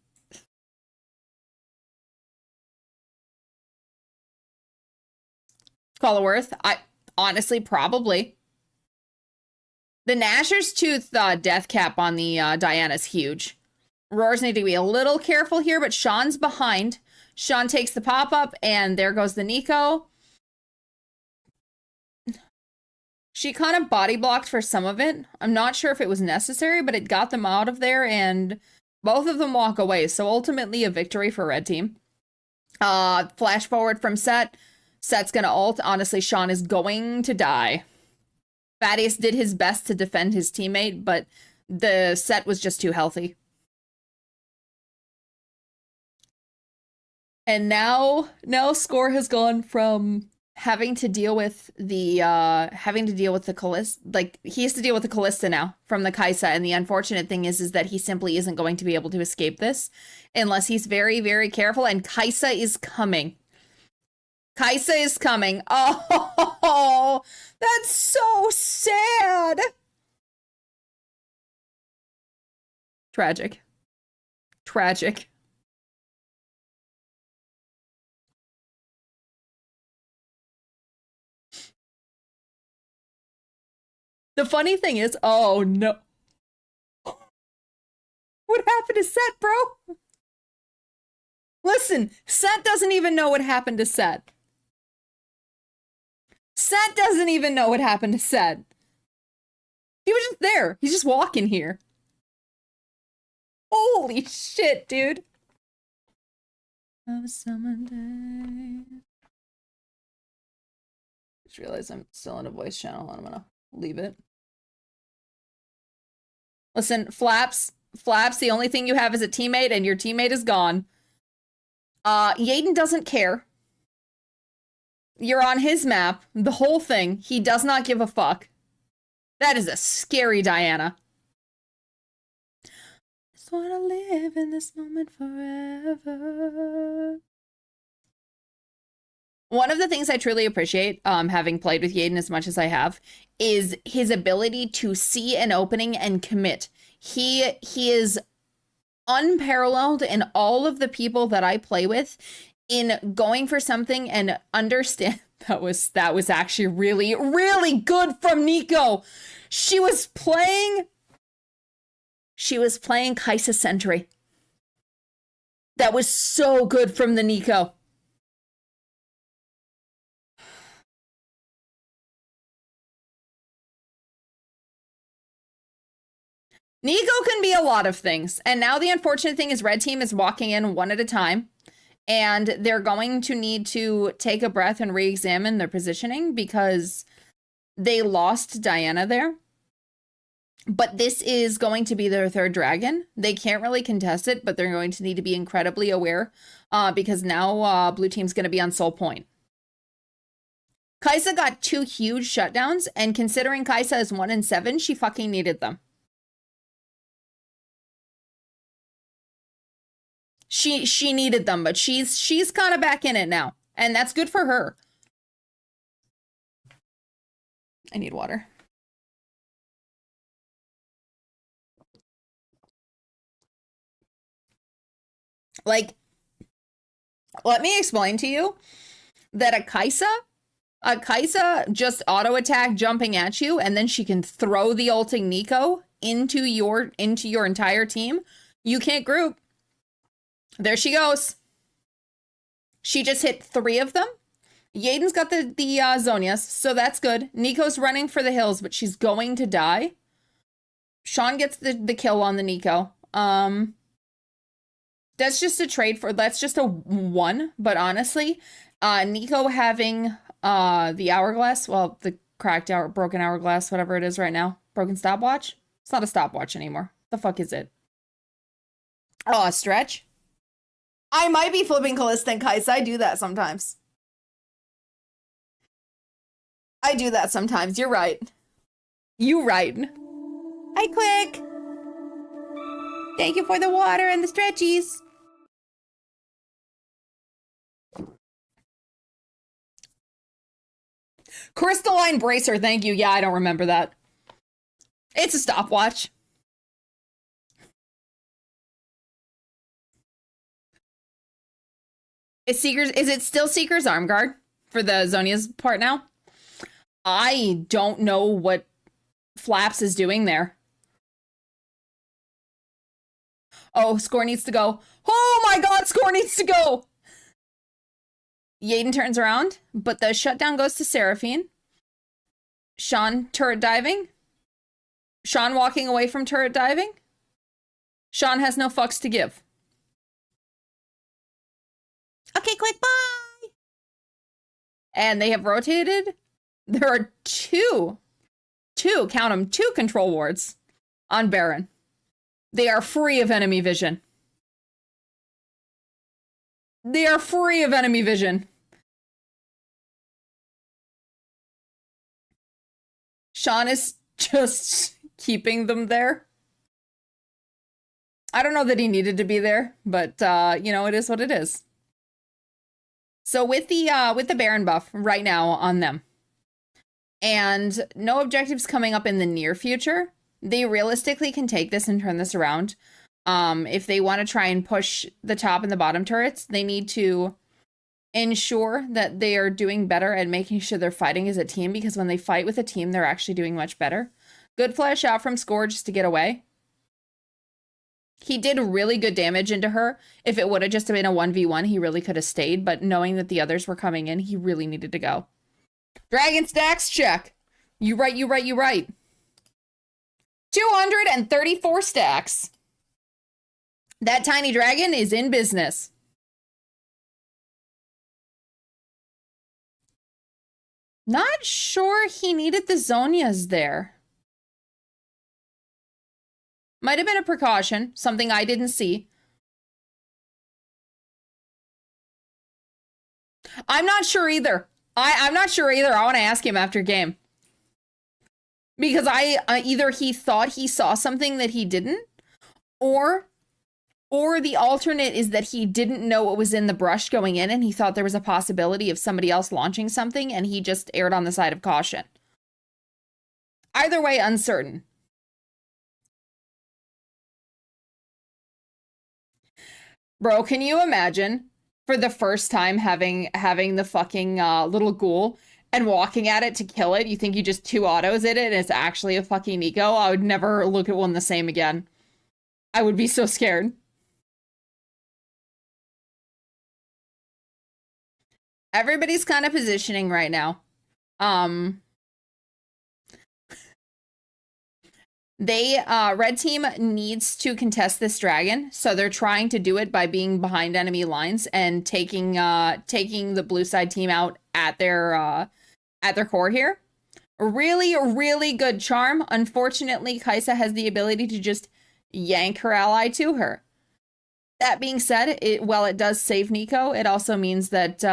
call it worth. I honestly probably. The Gnasher's Tooth death cap on the Diana's huge. Roars need to be a little careful here, but Sean's behind. Sean takes the pop-up, and there goes the Nico. She kind of body blocked for some of it. I'm not sure if it was necessary, but it got them out of there, and both of them walk away. So ultimately a victory for Red Team. Flash forward from Set. Set's gonna ult. Honestly, Sean is going to die. Thaddeus did his best to defend his teammate, but the Set was just too healthy. And now Score has gone from having to deal with the Callista, like he has to deal with the Callista now from the Kaisa, and the unfortunate thing is that he simply isn't going to be able to escape this unless he's very, very careful, and Kaisa is coming. Kaisa is coming. Oh, that's so sad. Tragic. Tragic. The funny thing is, oh no. What happened to Set, bro? Listen, Set doesn't even know what happened to Set. Set doesn't even know what happened to Set. He was just there. He's just walking here. Holy shit, dude. Of summer day. Just realized I'm still in a voice channel and I'm gonna leave it. Listen, Flaps, the only thing you have is a teammate and your teammate is gone. Yaden doesn't care. You're on his map, the whole thing. He does not give a fuck. That is a scary Diana. Just wanna live in this moment forever. One of the things I truly appreciate, having played with Yaden as much as I have, is his ability to see an opening and commit. He is unparalleled in all of the people that I play with in going for something and understand. That was actually really, really good from Nico. She was playing Kaisa Sentry. That was so good from the Nico. Nico can be a lot of things. And now the unfortunate thing is Red Team is walking in one at a time. And they're going to need to take a breath and re-examine their positioning because they lost Diana there. But this is going to be their third dragon. They can't really contest it, but they're going to need to be incredibly aware because now Blue Team's going to be on Soul Point. Kaisa got 2 huge shutdowns, and considering Kaisa is 1 in 7, she fucking needed them. She needed them, but she's kind of back in it now. And that's good for her. I need water. Like, let me explain to you that a Kaisa just auto attack jumping at you, and then she can throw the ulting Nico into your entire team. You can't group. There she goes. She just hit 3 of them. Yaden's got the Zhonya's, so that's good. Nico's running for the hills, but she's going to die. Sean gets the kill on the Nico. That's just a trade for, that's just a 1, but honestly, Nico having the hourglass, well, the broken hourglass, whatever it is right now, broken stopwatch. It's not a stopwatch anymore. The fuck is it? Oh, a stretch? I might be flipping Callista and Kaisa. I do that sometimes. You're right. You right. Hi, Quick. Thank you for the water and the stretchies. Crystalline bracer, thank you. Yeah, I don't remember that. It's a stopwatch. Is it still Seeker's arm guard for the Zhonya's part now? I don't know what Flaps is doing there. Oh, Score needs to go. Oh my god, Score needs to go! Yaden turns around, but the shutdown goes to Seraphine. Sean turret diving. Sean walking away from turret diving. Sean has no fucks to give. Okay, click, bye! And they have rotated. There are two, count them, 2 control wards on Baron. They are free of enemy vision. They are free of enemy vision. Sean is just keeping them there. I don't know that he needed to be there, but you know, it is what it is. So with the Baron buff right now on them, and no objectives coming up in the near future, they realistically can take this and turn this around. If they want to try and push the top and the bottom turrets, they need to ensure that they are doing better at making sure they're fighting as a team, because when they fight with a team, they're actually doing much better. Good flash out from Score just to get away. He did really good damage into her. If it would have just been a 1v1, he really could have stayed, but knowing that the others were coming in, he really needed to go. Dragon stacks, check. You right. 234 stacks. That tiny dragon is in business. Not sure he needed the Zhonya's there. Might have been a precaution, something I didn't see. I'm not sure either. I'm not sure either. I want to ask him after game. Because either he thought he saw something that he didn't, or the alternate is that he didn't know what was in the brush going in, and he thought there was a possibility of somebody else launching something, and he just erred on the side of caution. Either way, uncertain. Bro, can you imagine for the first time having the fucking little ghoul and walking at it to kill it? You think you just 2 autos it and it's actually a fucking Nico? I would never look at one the same again. I would be so scared. Everybody's kind of positioning right now. Red team needs to contest this dragon, so they're trying to do it by being behind enemy lines and taking the blue side team out at their core here. Really, really good charm. Unfortunately, Kaisa has the ability to just yank her ally to her. That being said, while it does save Nico, it also means that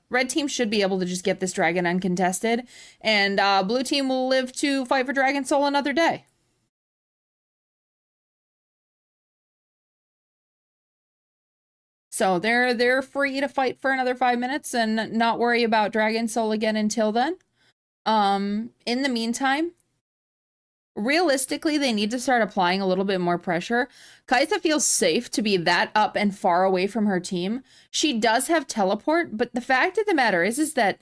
red team should be able to just get this dragon uncontested, and blue team will live to fight for Dragon Soul another day. So they're free to fight for another 5 minutes and not worry about Dragon Soul again until then. In the meantime, realistically, they need to start applying a little bit more pressure. Kaisa feels safe to be that up and far away from her team. She does have teleport, but the fact of the matter is that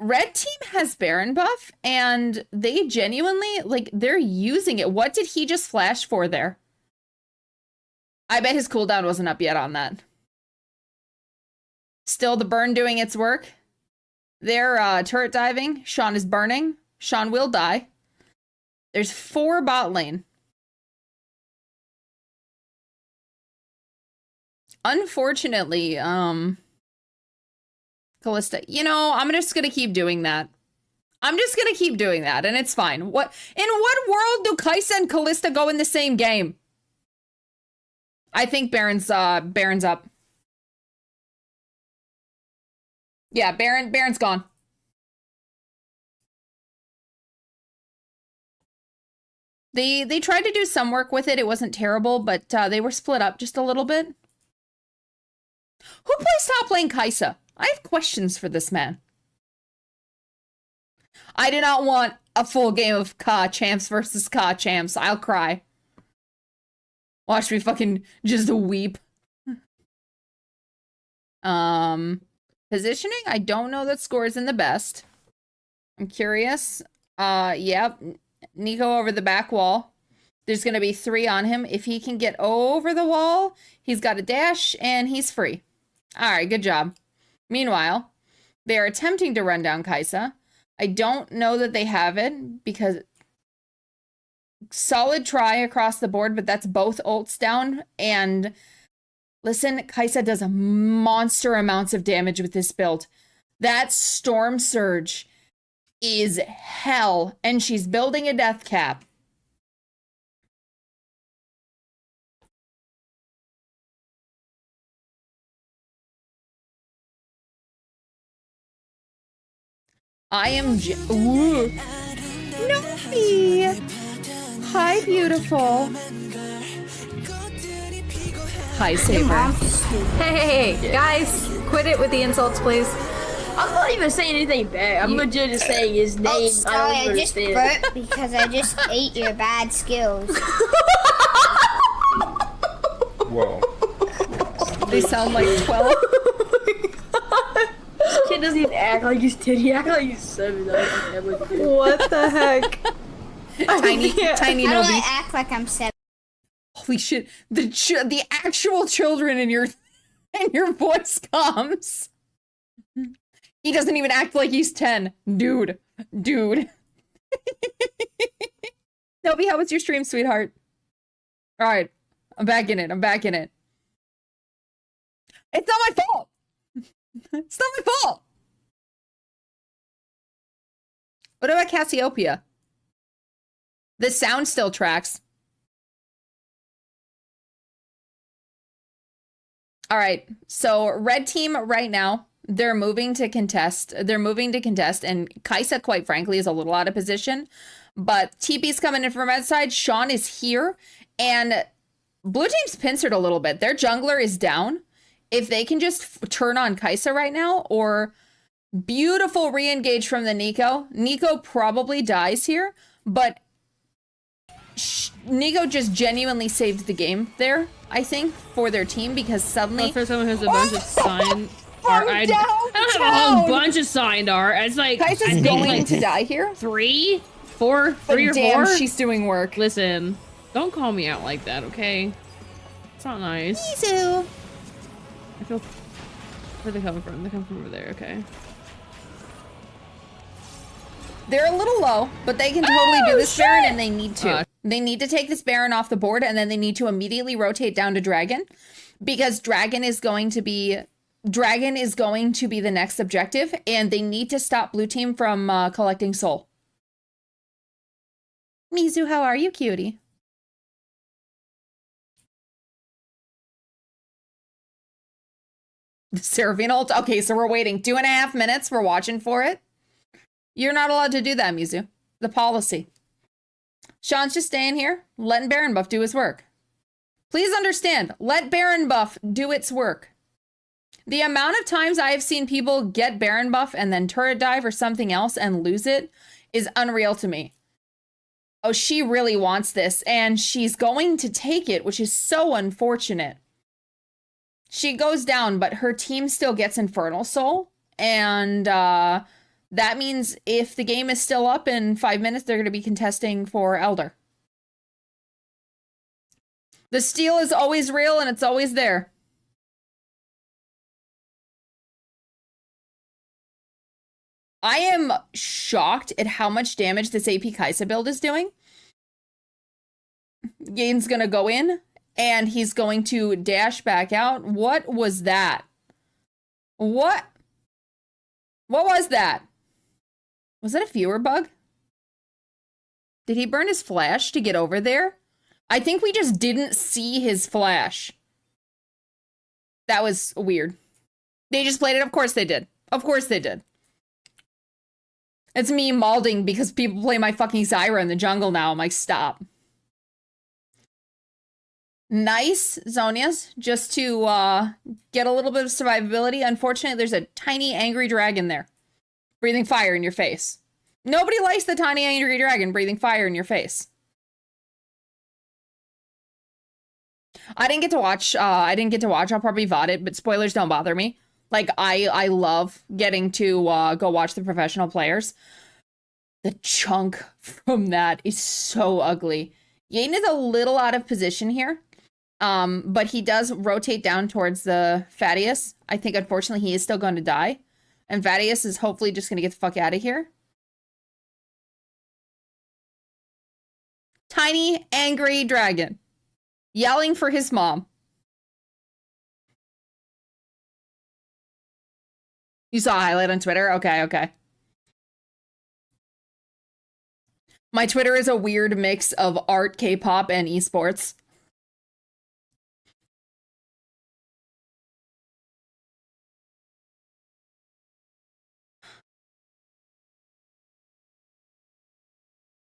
Red team has Baron buff, and they genuinely, like, they're using it. What did he just flash for there? I bet his cooldown wasn't up yet on that. Still the burn doing its work. They're turret diving. Sean is burning. Sean will die. There's 4 bot lane. Unfortunately, Callista, you know, I'm just gonna keep doing that. I'm just gonna keep doing that, and it's fine. In what world do Kaisa and Callista go in the same game? I think Baron's up. Yeah, Baron's gone. They tried to do some work with it. It wasn't terrible, but they were split up just a little bit. Who plays top lane Kaisa? I have questions for this man. I do not want a full game of Ka champs versus Ka champs. I'll cry. Watch me fucking just weep. Positioning, I don't know that scores in the best. I'm curious. Yep. Nico over the back wall. There's gonna be 3 on him. If he can get over the wall, he's got a dash and he's free. Alright, good job. Meanwhile, they are attempting to run down Kaisa. I don't know that they have it because solid try across the board, but that's both ults down. And listen, Kaisa does a monster amounts of damage with this build. That Storm Surge is hell, and she's building a death cap. I am ooh. Nomi! Hi, beautiful. Hi, Saber. Hey, guys, quit it with the insults, please. I'm not even saying anything bad. I'm legit just saying his name. Oh, sorry, I don't I just understand. burped because I just ate your bad skills. Whoa. They sound like 12. This kid doesn't even act like he's 10. He acts like he's 7. What the heck? Tiny How do Nobi. I act like I'm 7? Holy shit! The actual children in your voice comes. He doesn't even act like he's 10, dude. Nobi, how was your stream, sweetheart? All right, I'm back in it. It's not my fault. It's not my fault. What about Cassiopeia? The sound still tracks. All right, so red team right now, they're moving to contest. And Kaisa, quite frankly, is a little out of position. But TP's coming in from red side. Sean is here. And blue team's pincered a little bit. Their jungler is down. If they can just turn on Kaisa right now, or beautiful re-engage from the Nico. Nico probably dies here, but Nico just genuinely saved the game there, I think, for their team, because suddenly... For someone who has a bunch of signed art, I don't have a whole bunch of signed art. It's like, Kaisa's going to die here. 3, 4, But 3 or damn, 4. she's doing work. Listen, don't call me out like that, okay? It's not nice. Mizu. I feel... Where are they coming from? They come from over there, okay. They're a little low, but they can totally do this Baron, and they need to. They need to take this Baron off the board, and then they need to immediately rotate down to Dragon, because Dragon is going to be the next objective, and they need to stop blue team from collecting soul. Mizu, how are you, cutie? The Seraphine ult? Okay, so we're waiting 2.5 minutes. We're watching for it. You're not allowed to do that, Mizu. The policy. Sean's just staying here, letting Baron buff do his work. Please understand, let Baron buff do its work. The amount of times I have seen people get Baron buff and then turret dive or something else and lose it is unreal to me. Oh, she really wants this, and she's going to take it, which is so unfortunate. She goes down, but her team still gets Infernal Soul, and that means if the game is still up in 5 minutes, they're going to be contesting for Elder. The steal is always real, and it's always there. I am shocked at how much damage this AP Kaisa build is doing. Gain's gonna go in, and he's going to dash back out. What was that? What was that? Was that a viewer bug? Did he burn his flash to get over there? I think we just didn't see his flash. That was weird. They just played it? Of course they did. Of course they did. It's me malding because people play my fucking Zyra in the jungle now. I'm like, stop. Nice, Zonias, just to get a little bit of survivability. Unfortunately, there's a tiny angry dragon there, breathing fire in your face. Nobody likes the tiny angry dragon breathing fire in your face. I didn't get to watch. I'll probably VOD it, but spoilers don't bother me. Like, I love getting to go watch the professional players. The chunk from that is so ugly. Yaden is a little out of position here. But he does rotate down towards the Thaddeus. I think, unfortunately, he is still going to die. And Thaddeus is hopefully just going to get the fuck out of here. Tiny, angry dragon. Yelling for his mom. You saw a highlight on Twitter? Okay. My Twitter is a weird mix of art, K-pop, and esports.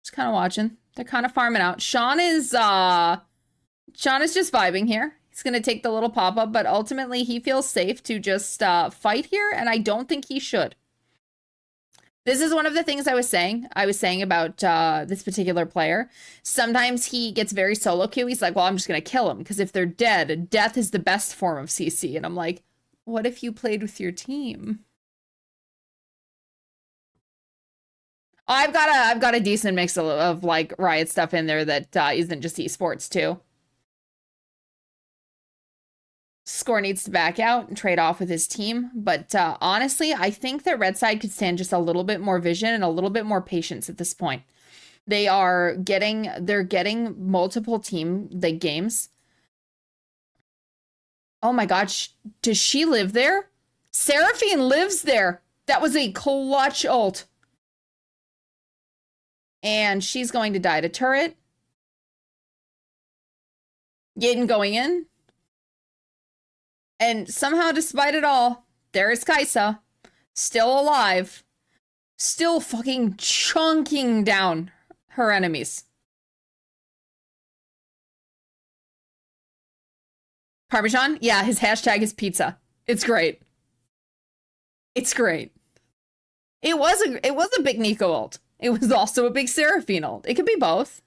Just kind of watching. They're kind of farming out. Sean is just vibing here. He's going to take the little pop-up, but ultimately he feels safe to just fight here, and I don't think he should. This is one of the things I was saying. About this particular player. Sometimes he gets very solo queue. He's like, well, I'm just going to kill him, because if they're dead, death is the best form of CC. And I'm like, what if you played with your team? I've got a decent mix of like Riot stuff in there that isn't just esports too. Score needs to back out and trade off with his team, but honestly, I think that Red Side could stand just a little bit more vision and a little bit more patience at this point. They're getting multiple team games. Oh my god, does she live there? Seraphine lives there. That was a clutch ult. And she's going to die to turret. Yaden going in. And somehow, despite it all, there is Kaisa. Still alive. Still fucking chunking down her enemies. Parmesan? Yeah, his hashtag is pizza. It's great. It's great. It was a big Nico ult. It was also a big Seraphine ult. It could be both.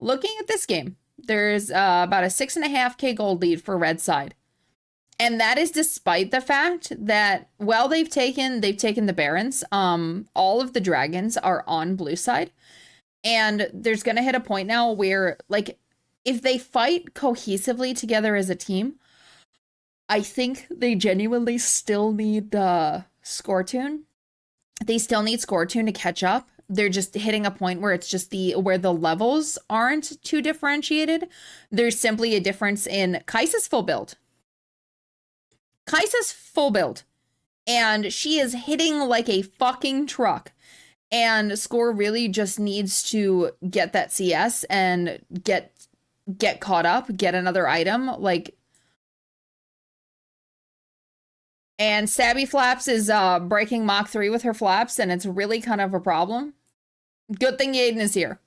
Looking at this game, there's about a 6.5k gold lead for Red Side. And that is despite the fact that, well, they've taken the Barons. All of the dragons are on blue side. And there's going to hit a point now where, like, if they fight cohesively together as a team, I think they genuinely still need Scortune. They still need Scortune to catch up. They're just hitting a point where it's just where the levels aren't too differentiated. There's simply a difference in Kaisa's full build. Kaisa's full build. And she is hitting like a fucking truck. And Score really just needs to get that CS and get caught up, get another item. Like, And Stabby Flaps is breaking Mach 3 with her flaps, and it's really kind of a problem. Good thing Yaden is here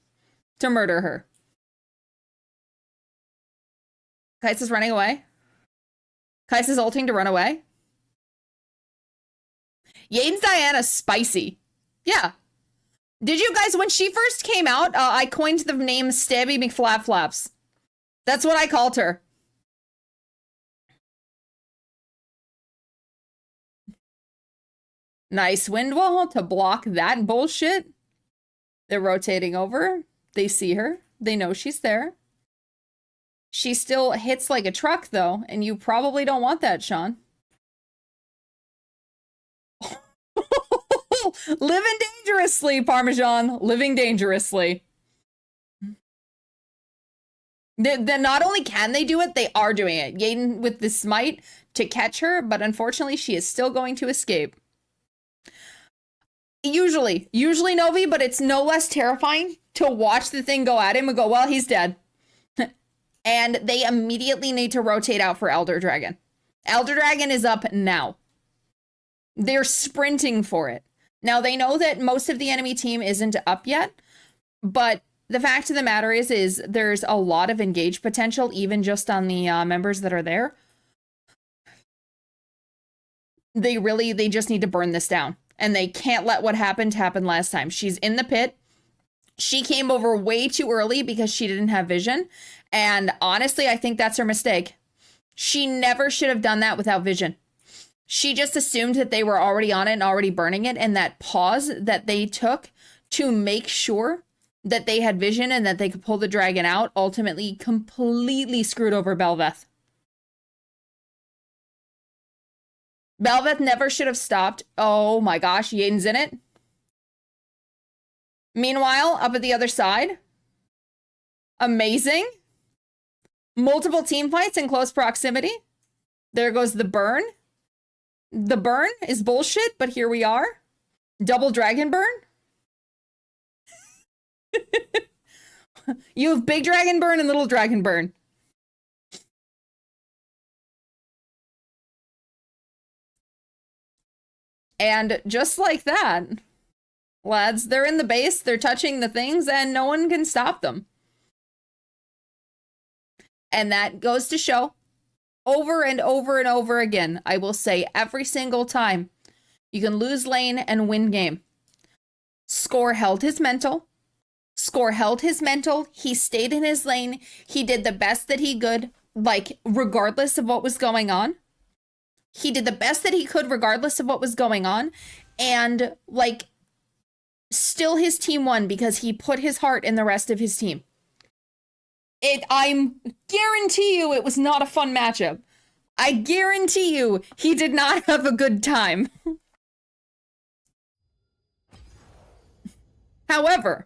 to murder her. Kais is running away. Kais is ulting to run away. Yaden's Diana's spicy. Yeah. Did you guys, when she first came out, I coined the name Stabby McFlap Flaps. That's what I called her. Nice wind wall to block that bullshit. They're rotating over. They see her. They know she's there. She still hits like a truck, though, and you probably don't want that, Sean. Living dangerously, Parmesan. Living dangerously. Then not only can they do it, they are doing it. Yaden with the smite to catch her, but unfortunately she is still going to escape. Usually Novi, but it's no less terrifying to watch the thing go at him and go, well, he's dead. And they immediately need to rotate out for Elder Dragon. Elder Dragon is up now. They're sprinting for it. Now, they know that most of the enemy team isn't up yet, but the fact of the matter is there's a lot of engaged potential, even just on the members that are there. They just need to burn this down. And they can't let what happened happen last time. She's in the pit. She came over way too early because she didn't have vision. And honestly, I think that's her mistake. She never should have done that without vision. She just assumed that they were already on it and already burning it. And that pause that they took to make sure that they had vision and that they could pull the dragon out ultimately completely screwed over Belveth. Belveth never should have stopped. Oh my gosh, Yaden's in it. Meanwhile, up at the other side. Amazing. Multiple team fights in close proximity. There goes the burn. The burn is bullshit, but here we are. Double dragon burn. You have big dragon burn and little dragon burn. And just like that, lads, they're in the base, they're touching the things, and no one can stop them. And that goes to show, over and over and over again, I will say every single time, you can lose lane and win game. Score held his mental. Score held his mental. He stayed in his lane. He did the best that he could, like, regardless of what was going on. He did the best that he could regardless of what was going on. And, like, still his team won because he put his heart in the rest of his team. I guarantee you it was not a fun matchup. I guarantee you he did not have a good time. However,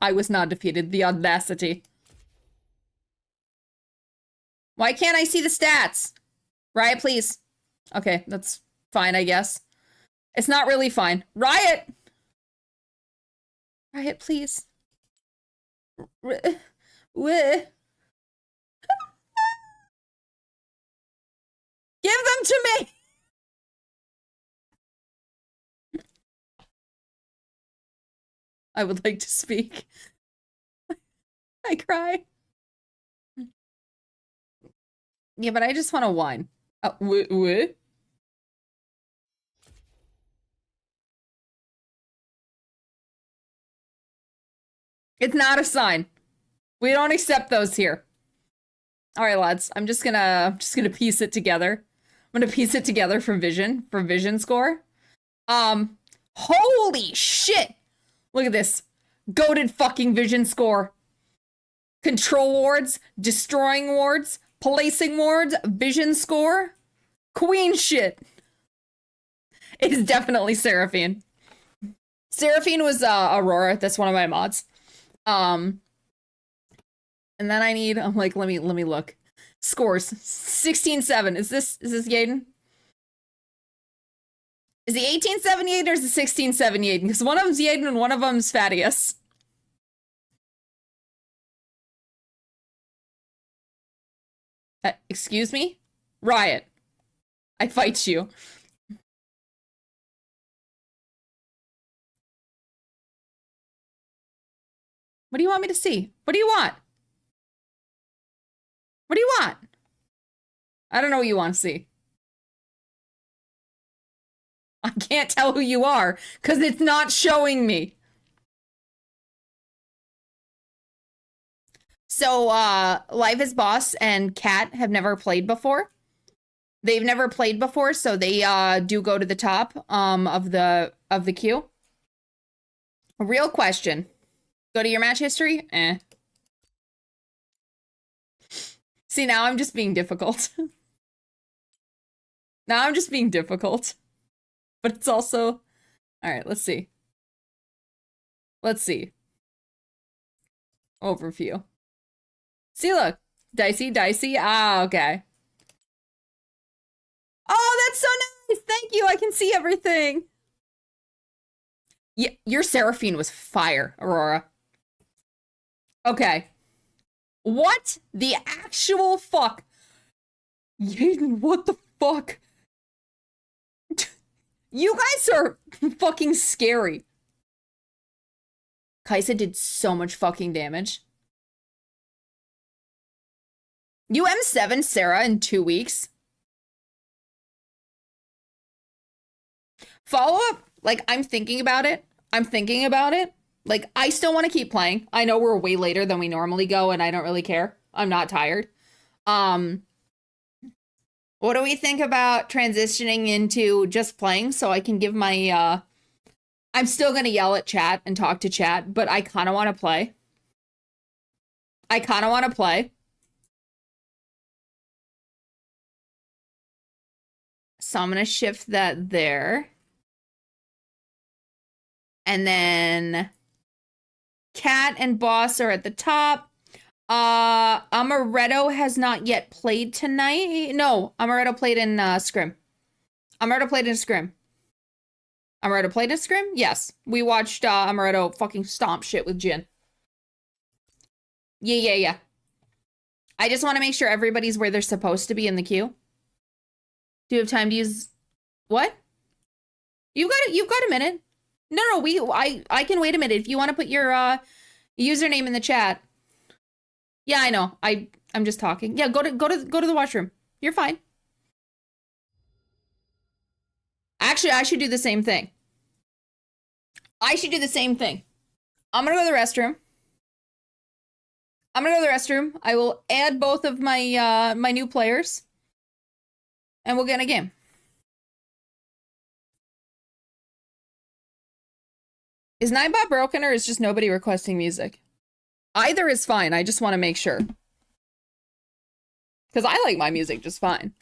I was not defeated. The audacity. Why can't I see the stats? Riot, please. Okay, that's fine, I guess. It's not really fine. Riot! Riot, please. Give them to me! I would like to speak. I cry. Yeah, but I just want to whine. It's not a sign. We don't accept those here. All right, lads. I'm just gonna piece it together. I'm gonna piece it together from vision score. Holy shit! Look at this. Goated fucking vision score. Control wards, destroying wards, placing wards, vision score. Queen shit. It is definitely Seraphine. Seraphine was Aurora. That's one of my mods. And then I need, I'm like, let me look. Scores. 16-7. Is this Yaden? Is the 1878 or is the 1678? Because one of them's Yaden and one of them's Fadius. Excuse me? Riot. I fight you. What do you want me to see? What do you want? What do you want? I don't know what you want to see. I can't tell who you are because it's not showing me. So, Life is Boss and Kat have never played before. They've never played before, so they do go to the top of the queue. A real question. Go to your match history? See, now I'm just being difficult. Now I'm just being difficult. But it's also... Alright, let's see. Let's see. Overview. See, look. Dicey, dicey. Ah, okay. Oh, that's so nice! Thank you, I can see everything! Yeah, your Seraphine was fire, Aurora. Okay. What the actual fuck? Yaden, what the fuck? You guys are fucking scary. Kaisa did so much fucking damage. You M7 Sarah in 2 weeks. Follow up? Like, I'm thinking about it. Like, I still want to keep playing. I know we're way later than we normally go, and I don't really care. I'm not tired. What do we think about transitioning into just playing so I can give my, I'm still gonna yell at chat and talk to chat, but I kind of want to play. So I'm gonna shift that there. And then Cat and Boss are at the top. Amaretto has not yet played tonight. No, Amaretto played in Scrim. Amaretto played in Scrim. Yes. We watched Amaretto fucking stomp shit with Jin. Yeah. I just want to make sure everybody's where they're supposed to be in the queue. Do you have time to use what? You've got a minute. No, I can wait a minute if you want to put your username in the chat. Yeah, I know. I'm just talking. Yeah, go to the washroom. You're fine. Actually, I should do the same thing. I'm gonna go to the restroom. I will add both of my my new players. And we'll get in a game. Is Ninebot broken or is just nobody requesting music? Either is fine. I just want to make sure. Because I like my music just fine.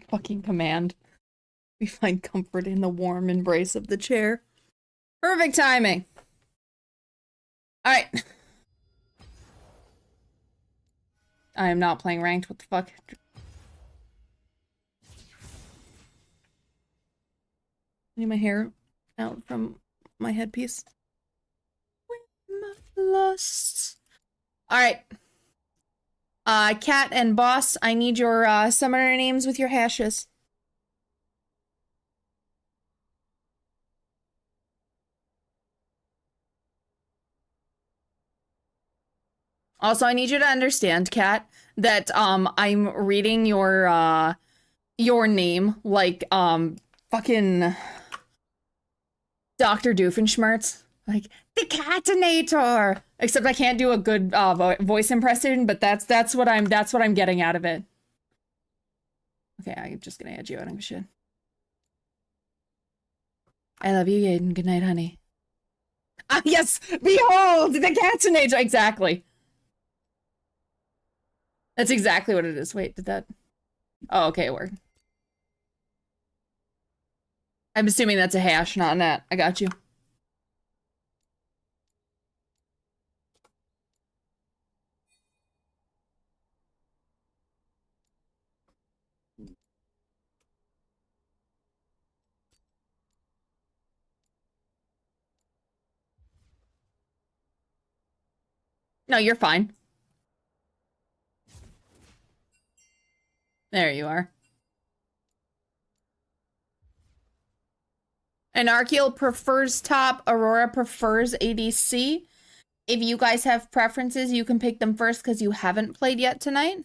fucking command. We find comfort in the warm embrace of the chair. Perfect timing. All right. I am not playing ranked. What the fuck? I need my hair out from my headpiece. With my lusts. All right. Cat and Boss, I need your summoner names with your hashes. Also, I need you to understand, Cat, that I'm reading your name like fucking Dr. Doofenshmirtz. Like, the Catinator! Except I can't do a good voice impression, but that's what I'm getting out of it. Okay, I'm just gonna add you. I don't give a shit. I love you, Yaden. Good night, honey. Ah, yes! Behold, the Catinator! Exactly. That's exactly what it is. Wait, did that... Oh, okay, it worked. I'm assuming that's a hash, not a net. I got you. No, you're fine. There you are. Anarchial prefers top. Aurora prefers ADC. If you guys have preferences, you can pick them first because you haven't played yet tonight.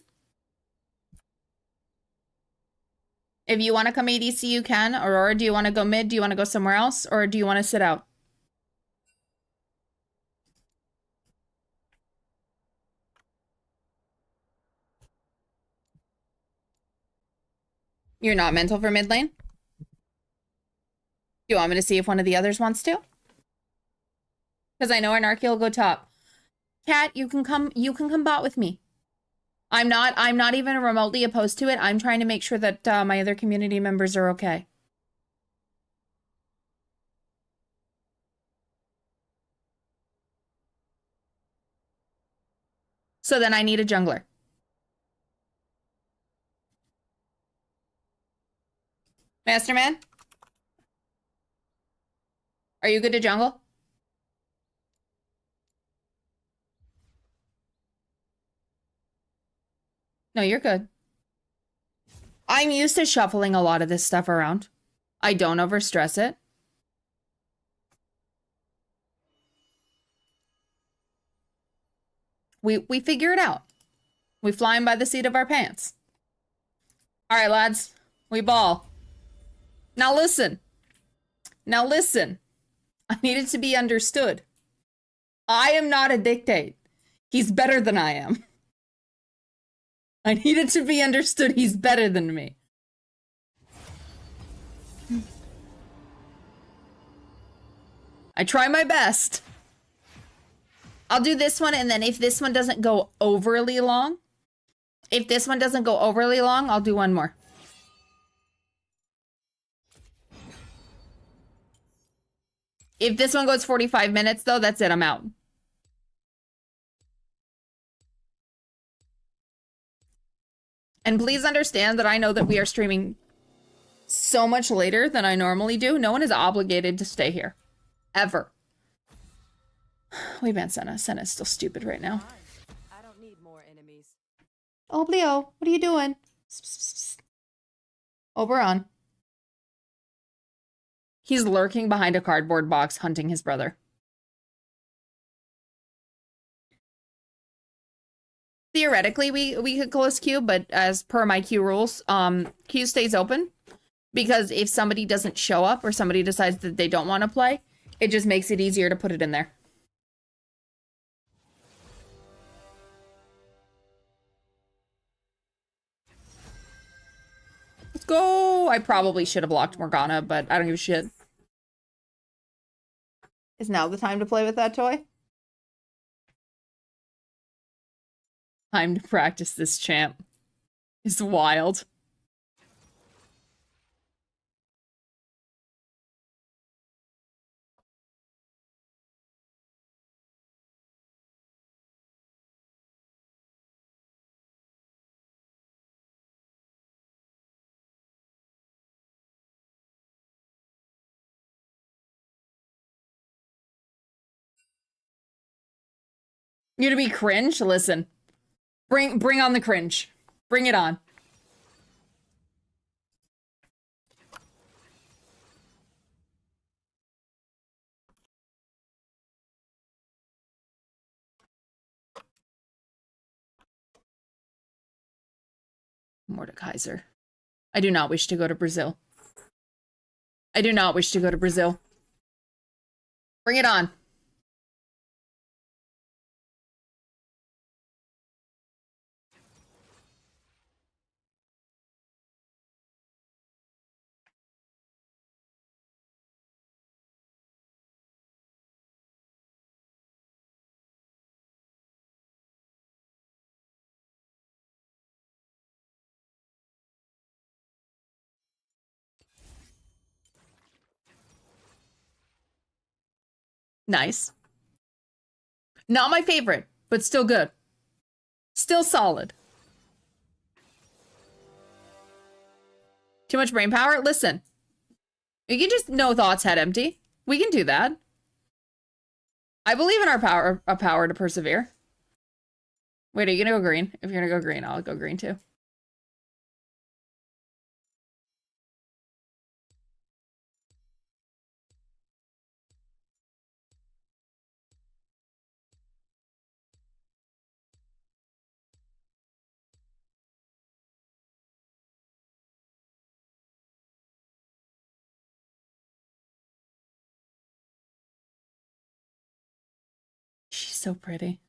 If you want to come ADC, you can. Aurora, do you want to go mid? Do you want to go somewhere else? Or do you want to sit out? You're not mental for mid lane? Do you want me to see if one of the others wants to? Because I know Anarchy will go top. Cat, you can come bot with me. I'm not even remotely opposed to it. I'm trying to make sure that my other community members are okay. So then I need a jungler. Masterman? Are you good to jungle? No, you're good. I'm used to shuffling a lot of this stuff around. I don't overstress it. We figure it out. We fly by the seat of our pants. All right, lads. We ball. Now listen. Now listen. I need it to be understood. I am not a dictate. He's better than I am. I need it to be understood he's better than me. I try my best. I'll do this one, and then if this one doesn't go overly long, I'll do one more. If this one goes 45 minutes, though, that's it. I'm out. And please understand that I know that we are streaming so much later than I normally do. No one is obligated to stay here. Ever. We banned Senna. Senna's still stupid right now. I don't need more enemies. Oh, Bleo, what are you doing? Oberon. He's lurking behind a cardboard box, hunting his brother. Theoretically, we could close queue, but as per my queue rules, queue stays open. Because if somebody doesn't show up or somebody decides that they don't want to play, it just makes it easier to put it in there. Let's go! I probably should have blocked Morgana, but I don't give a shit. Is now the time to play with that toy? Time to practice this champ. It's wild. You to be cringe? Listen. Bring on the cringe. Bring it on. Mordekaiser. I do not wish to go to Brazil. I do not wish to go to Brazil. Bring it on. Nice. Not my favorite, but still good. Still solid. Too much brain power? Listen. You can just no thoughts head empty. We can do that. I believe in our power to persevere. Wait, are you gonna go green? If you're gonna go green, I'll go green too. She's so pretty.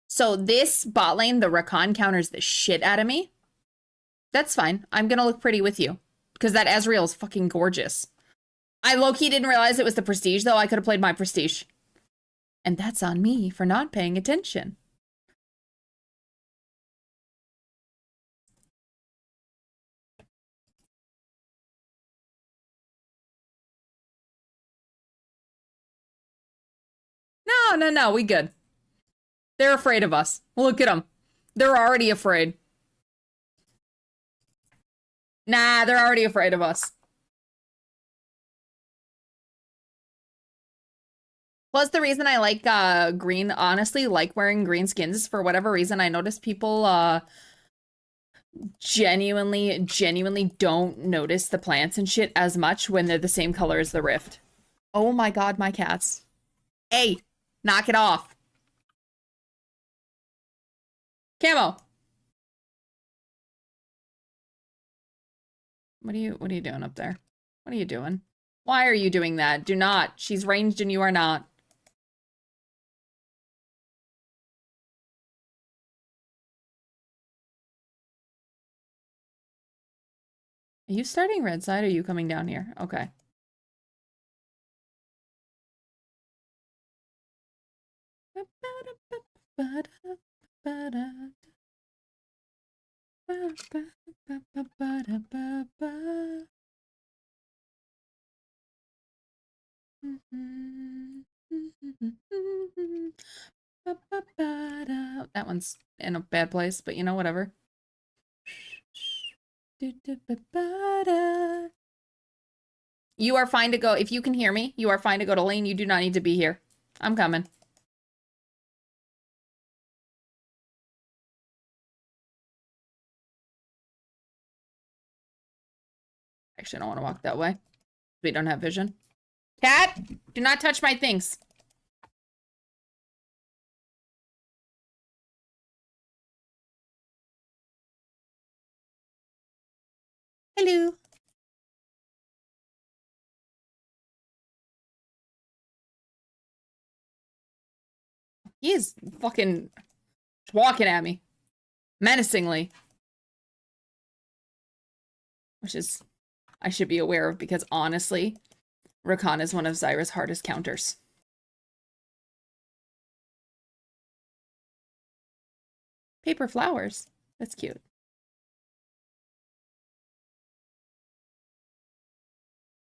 So this bot lane, the Rakan counters the shit out of me. That's fine. I'm gonna look pretty with you. Because that Ezreal is fucking gorgeous. I low-key didn't realize it was the Prestige, though. I could have played my Prestige. And that's on me for not paying attention. No, we good. They're afraid of us. Look at them. They're already afraid. Nah, they're already afraid of us. Plus, the reason I like green, honestly, like wearing green skins, for whatever reason, I notice people genuinely don't notice the plants and shit as much when they're the same color as the rift. Oh my god, my cats. Hey, knock it off. Camo. What are you doing up there? What are you doing? Why are you doing that? Do not. She's ranged and you are not. Are you starting red side or are you coming down here? Okay. That one's in a bad place, but you know, whatever. You are fine to go. If you can hear me, you are fine to go to lane. You do not need to be here. I'm coming. Actually, I don't want to walk that way. We don't have vision. Cat, do not touch my things. Hello. He is fucking walking at me. Menacingly. Which is, I should be aware of because honestly, Rakan is one of Zyra's hardest counters. Paper flowers. That's cute.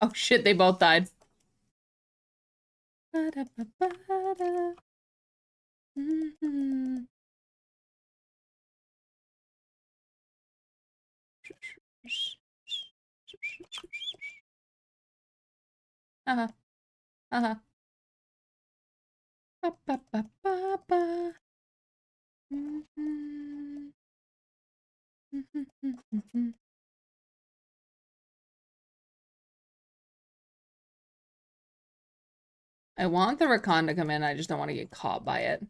Oh shit, they both died. Uh-huh. Uh-huh. Ba, ba, ba, ba, ba. Mhm. Mhm, mhm, mhm. I want the Rakan to come in, I just don't want to get caught by it.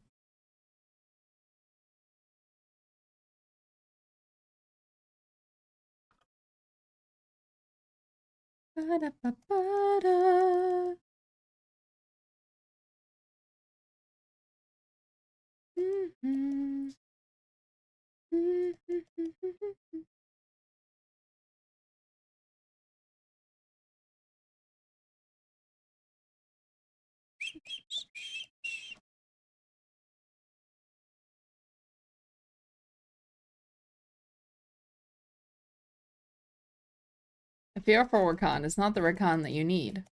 Ba-da-ba-ba-da. Mhm. Mhm. If you're for Rakan, it's not the Rakan that you need.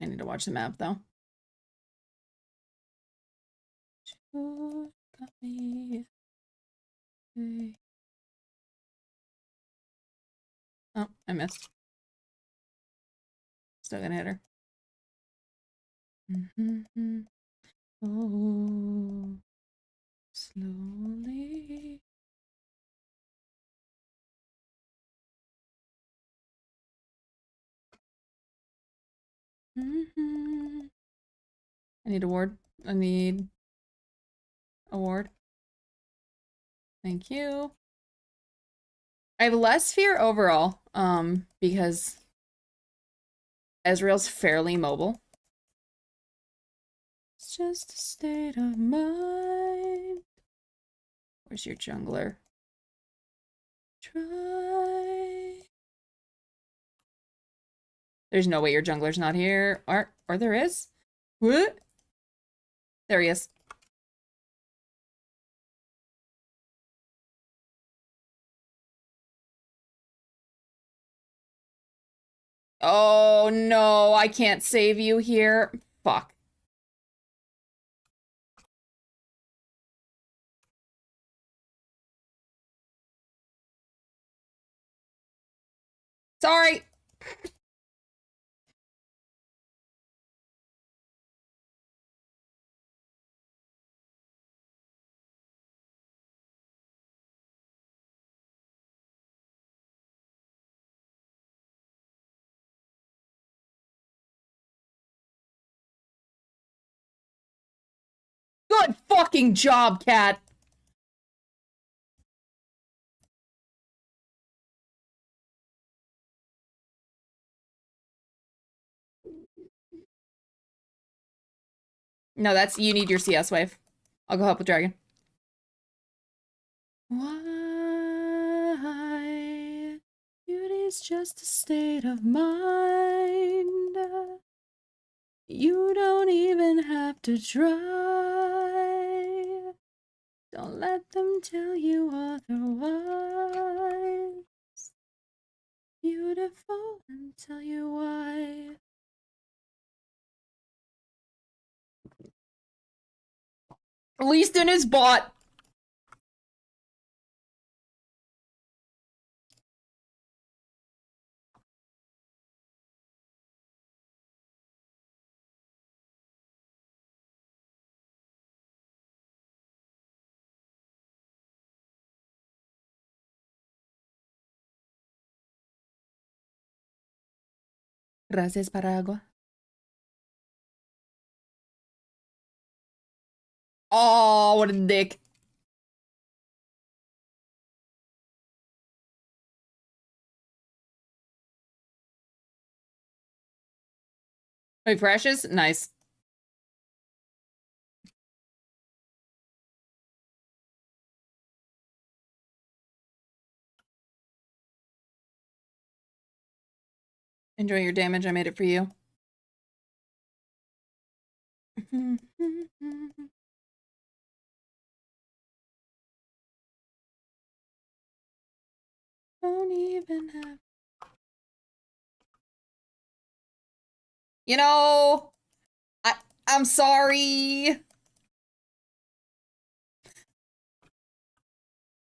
I need to watch the map though. Got me. Okay. Oh, I missed. Still gonna hit her. Mm-hmm. Oh, slowly. Mm-hmm. I need a ward. I need a ward. Thank you. I have less fear overall, because Ezreal's fairly mobile. It's just a state of mind. Where's your jungler? Try. There's no way your jungler's not here. Or there is? What? There he is. Oh no, I can't save you here. Fuck. Sorry. Good fucking job, cat. No, that's you need your CS wave. I'll go help with Dragon. Why? Beauty's just a state of mind. You don't even have to try. Don't let them tell you otherwise. Beautiful and tell you why. Released in his bot. Gracias, Paragua. Oh, what a dick. Wait, Precious? Nice. Enjoy your damage. I made it for you. Don't even have... You know, I'm sorry.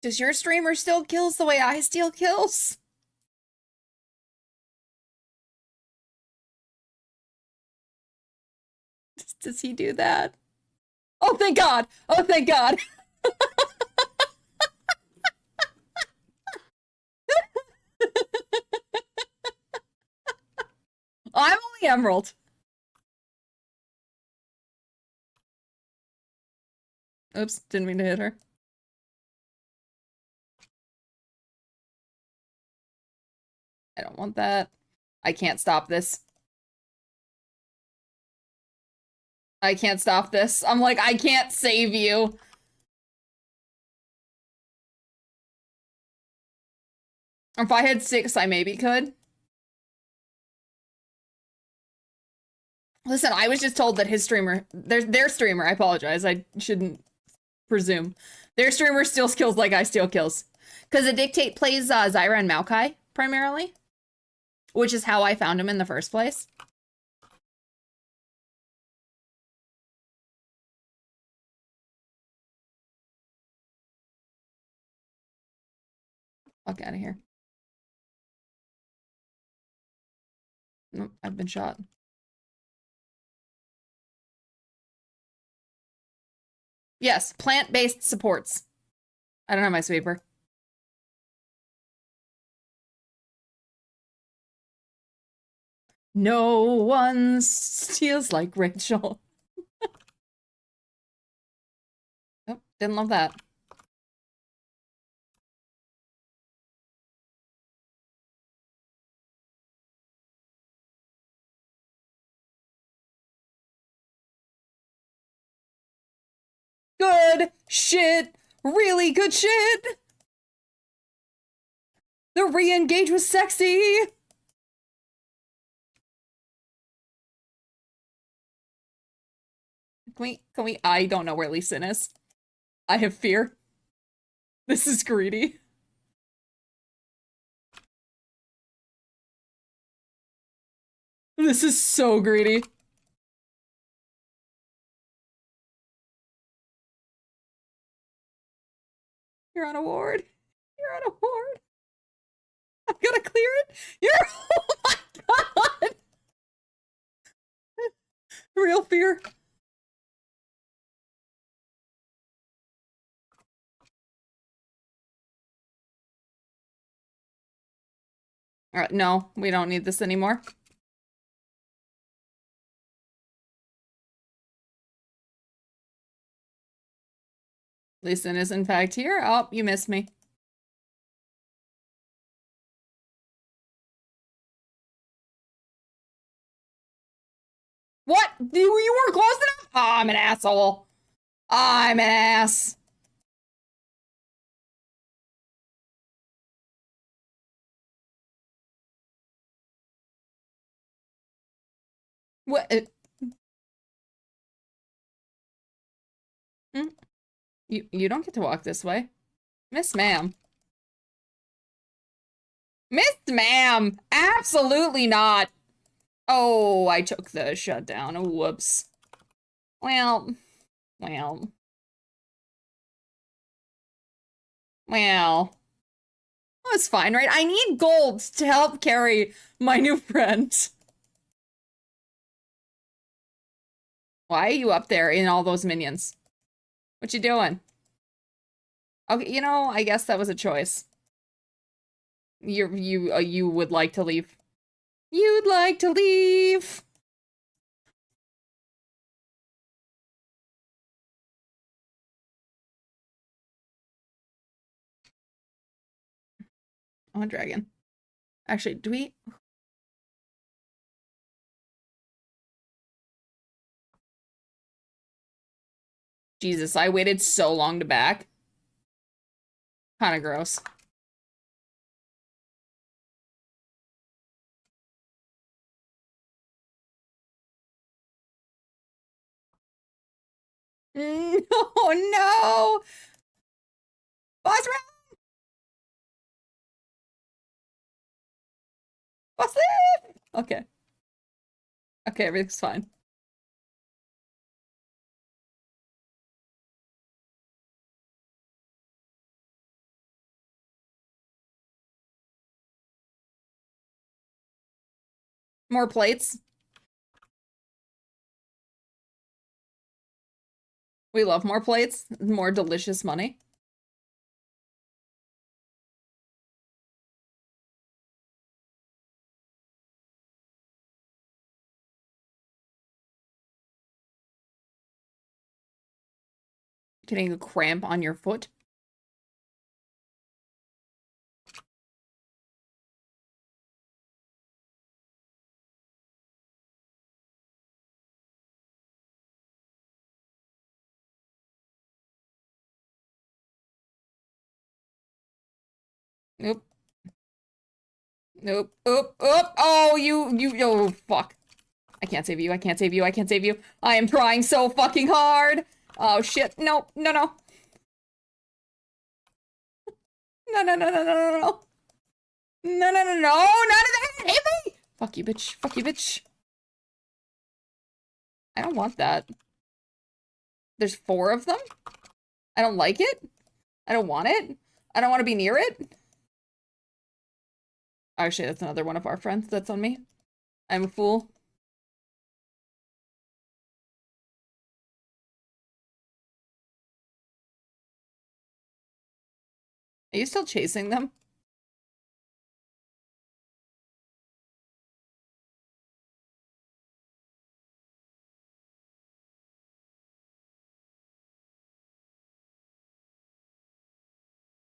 Does your streamer still kills the way I steal kills? Does he do that? Oh, thank God. Oh, thank God. I'm only Emerald. Oops, didn't mean to hit her. I don't want that. I can't stop this. I can't stop this. I'm like, I can't save you. If I had 6, I maybe could. Listen, I was just told that his streamer, their streamer, I apologize, I shouldn't presume. Their streamer steals kills like I steal kills. Because the Dictate plays Zyra and Maokai, primarily. Which is how I found him in the first place. Fuck out of here. Nope, I've been shot. Yes, plant-based supports. I don't have my sweeper. No one steals like Rachel. Oh, didn't love that. Good shit. Really good shit. The re-engage was sexy. Can we, I don't know where Lee Sin is. I have fear. This is greedy. This is so greedy. You're on a ward. You're on a ward. I'm gonna clear it. You're, oh my God. Real fear. Alright, no, we don't need this anymore. Lee Sin is in fact here. Oh, you missed me. What? You weren't close enough? Oh, I'm an asshole. I'm an ass. What? You don't get to walk this way. Miss ma'am. Miss ma'am! Absolutely not! Oh, I took the shutdown. Oh, whoops. Well. Well. That's fine, right? I need gold to help carry my new friend. Why are you up there in all those minions? What you doing? Okay, you know, I guess that was a choice. You would like to leave. You'd like to leave. Oh, dragon. Actually, do we? Jesus, I waited so long to back. Kind of gross. No, no! Boss round! Boss lift! Okay. Okay, everything's fine. More plates. We love more plates, more delicious money. Getting a cramp on your foot. Nope. Nope. Oop. Oop. Oh, oh, fuck. I can't save you. I can't save you. I can't save you. I am trying so fucking hard. Oh, shit. No, no, no. No, no, no, no, no, no, no. No, no, no, no. None of that. Hit me. Fuck you, bitch. Fuck you, bitch. I don't want that. There's 4 of them? I don't like it. I don't want it. I don't want to be near it. Actually, that's another one of our friends that's on me. I'm a fool. Are you still chasing them?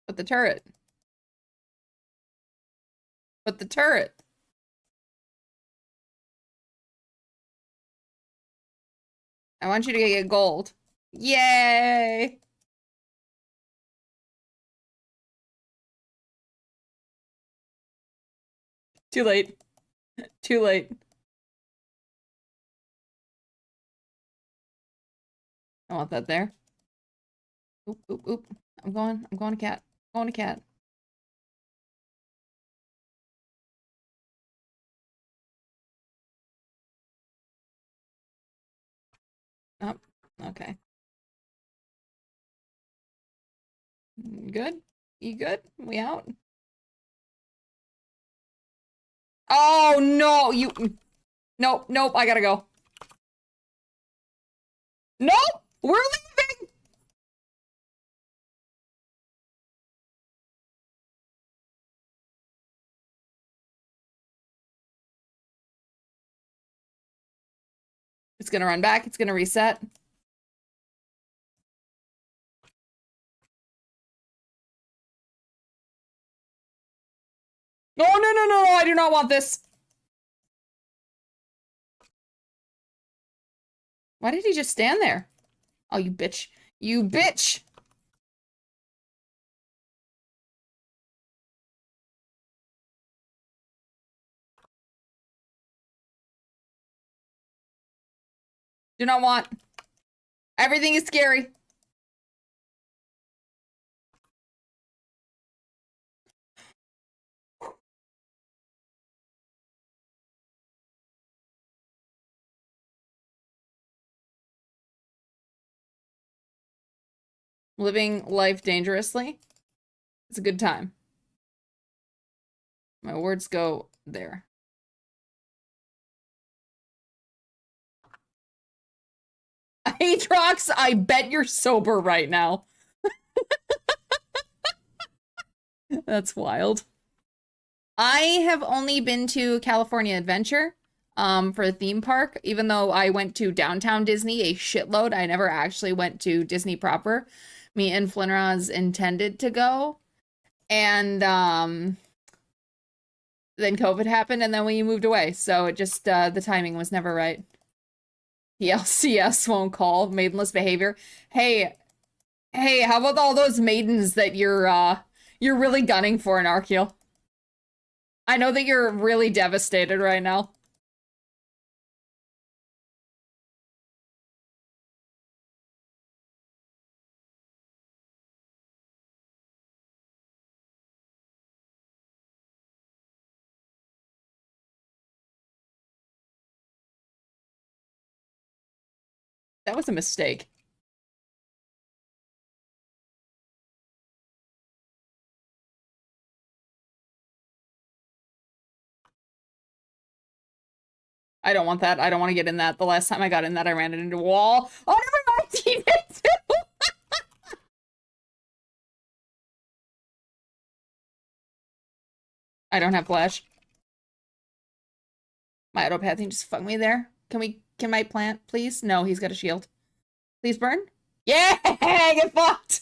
But the turret. But the turret. I want you to get gold. Yay! Too late. Too late. I want that there. Oop, oop, oop. I'm going to cat. I'm going to cat. Oh, okay. Good? You good? We out? Oh, no, you... Nope, nope, I gotta go. Nope! We're leaving! It's gonna run back, it's gonna reset. No, no, no, no, I do not want this. Why did he just stand there? Oh, you bitch. You bitch! Do not want. Everything is scary. Living life dangerously. It's a good time. My words go there. Aatrox, I bet you're sober right now. That's wild. I have only been to California Adventure for a theme park, even though I went to downtown Disney a shitload. I never actually went to Disney proper. Me and Flinraz intended to go. And then COVID happened and then we moved away. So it just, the timing was never right. The LCS won't call. Maidenless behavior. Hey, how about all those maidens that you're really gunning for in Arceal? I know that you're really devastated right now. That was a mistake. I don't want that. I don't want to get in that. The last time I got in that, I ran it into a wall. Oh, never mind! I don't have flash. My autopathing just fucked me there. Can my plant, please? No, he's got a shield. Please burn. Yeah, get fucked.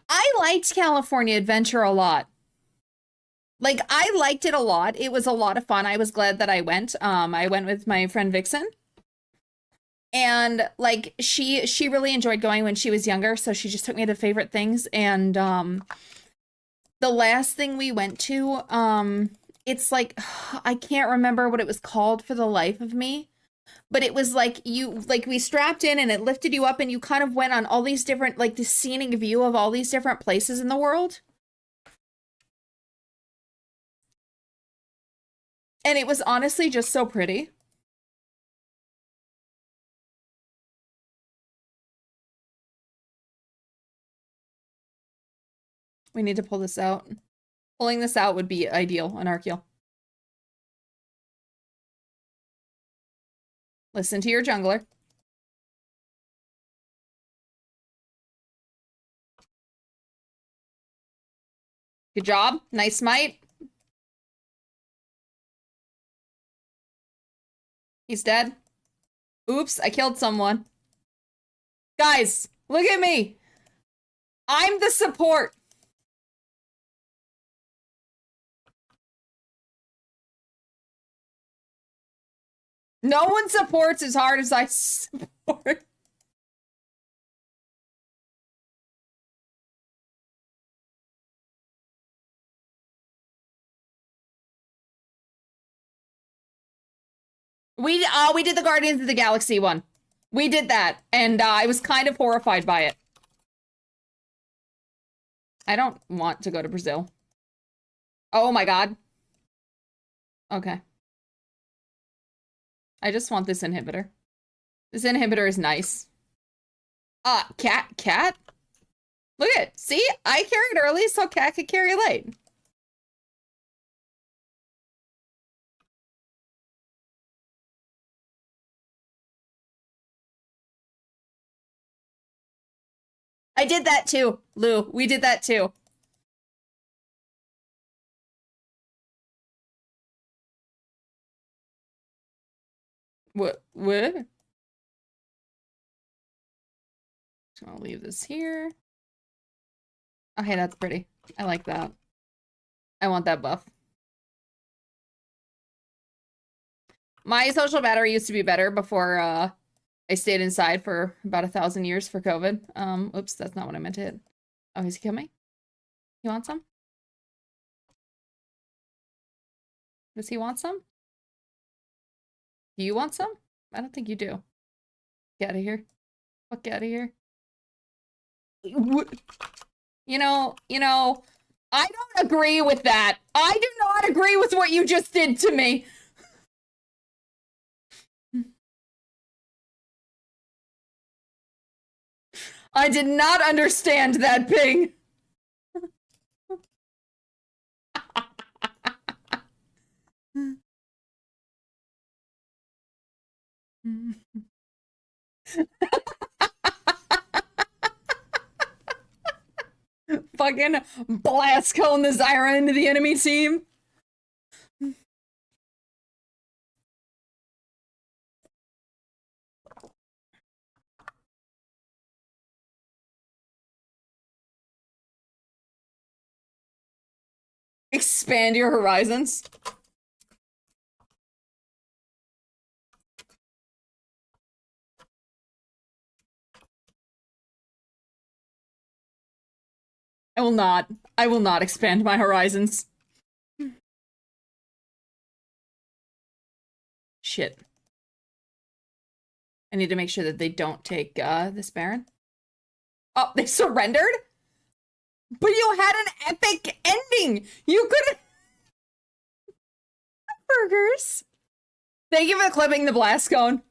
I liked California Adventure a lot. Like, I liked it a lot. It was a lot of fun. I was glad that I went. I went with my friend Vixen. And, like, she really enjoyed going when she was younger, so she just took me to favorite things. And, the last thing we went to, it's like, I can't remember what it was called for the life of me. But it was like we strapped in and it lifted you up and you kind of went on all these different, like, the scenic view of all these different places in the world. And it was honestly just so pretty. We need to pull this out. Pulling this out would be ideal on Arceal. Listen to your jungler. Good job. Nice smite. He's dead. Oops, I killed someone. Guys, look at me. I'm the support. No one supports as hard as I support. We did the Guardians of the Galaxy one. We did that, and I was kind of horrified by it. I don't want to go to Brazil. Oh my god. Okay. I just want this inhibitor. This inhibitor is nice. Cat? Look at it. See? I carried early, so Cat could carry late. I did that too, Lou. We did that too. What? I'll leave this here. Okay, that's pretty. I like that. I want that buff. My social battery used to be better before I stayed inside for about 1,000 years for COVID. Oops, that's not what I meant to hit. Oh, he's coming? You want some? Does he want some? Do you want some? I don't think you do. Get out of here. Fuck out of here. You know, I don't agree with that. I do not agree with what you just did to me. I did not understand that ping. Fucking blast cone the Zyra into the enemy team. Expand your horizons. I will not. I will not expand my horizons. Shit. I need to make sure that they don't take this Baron. Oh, they surrendered? But you had an epic ending! You could burgers. Thank you for clipping the blast cone.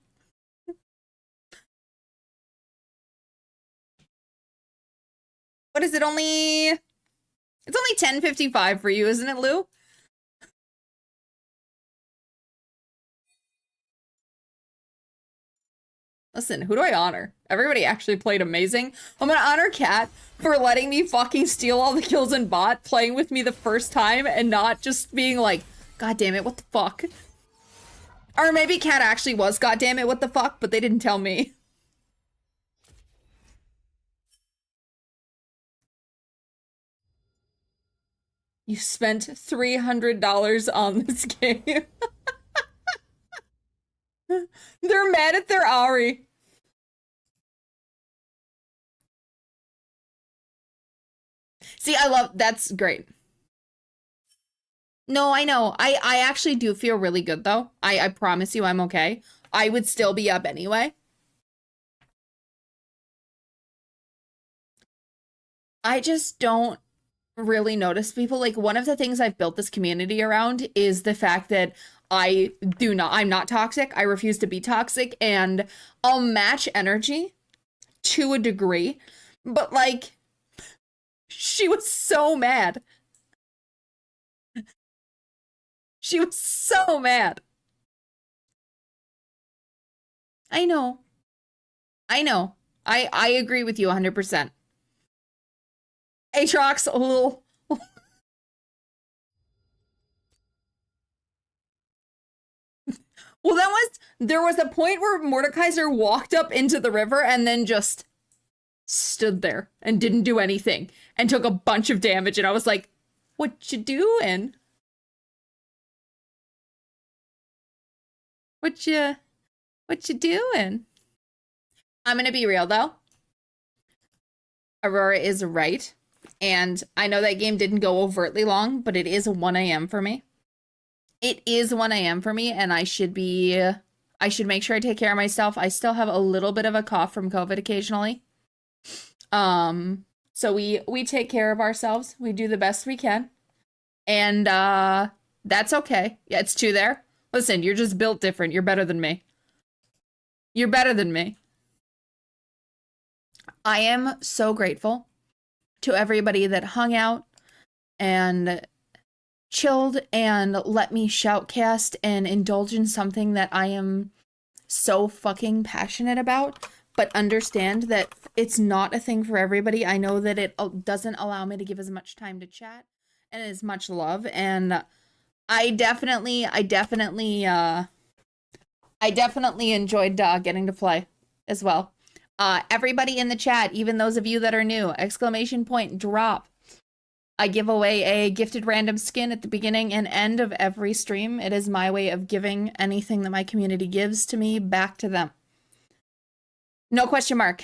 What is it, only... It's only 10:55 for you, isn't it, Lou? Listen, who do I honor? Everybody actually played amazing. I'm gonna honor Kat for letting me fucking steal all the kills in bot, playing with me the first time, and not just being like, God damn it, what the fuck? Or maybe Kat actually was, God damn it, what the fuck, but they didn't tell me. You spent $300 on this game. They're mad at their Ari. See, I love, that's great. No, I know. I actually do feel really good though. I promise you I'm okay. I would still be up anyway. I just don't really notice people. Like, one of the things I've built this community around is the fact that I'm not toxic. I refuse to be toxic, and I'll match energy to a degree. But like, she was so mad. She was so mad. I know. I agree with you 100%. Aatrox, a little. Well, there was a point where Mordekaiser walked up into the river and then just stood there and didn't do anything and took a bunch of damage, and I was like, what you doing? What you doing? I'm gonna be real though. Aurora is right. And I know that game didn't go overtly long, but it is 1 a.m. for me. It is 1 a.m. for me, and I should make sure I take care of myself. I still have a little bit of a cough from COVID occasionally. So we take care of ourselves. We do the best we can. And that's okay. Yeah, it's 2 there. Listen, you're just built different. You're better than me. You're better than me. I am so grateful to everybody that hung out and chilled and let me shoutcast and indulge in something that I am so fucking passionate about, but understand that it's not a thing for everybody. I know that it doesn't allow me to give as much time to chat and as much love, and I definitely enjoyed getting to play as well. Everybody in the chat, even those of you that are new, exclamation point drop. I give away a gifted random skin at the beginning and end of every stream. It is my way of giving anything that my community gives to me back to them. No question mark.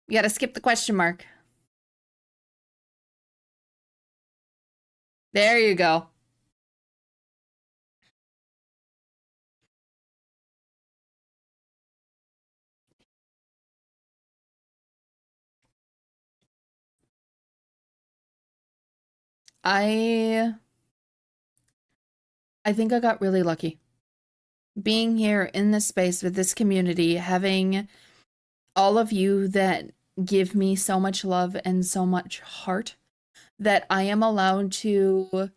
You gotta skip the question mark. There you go. I think I got really lucky. Being here in this space with this community, having all of you that give me so much love and so much heart, that I am allowed to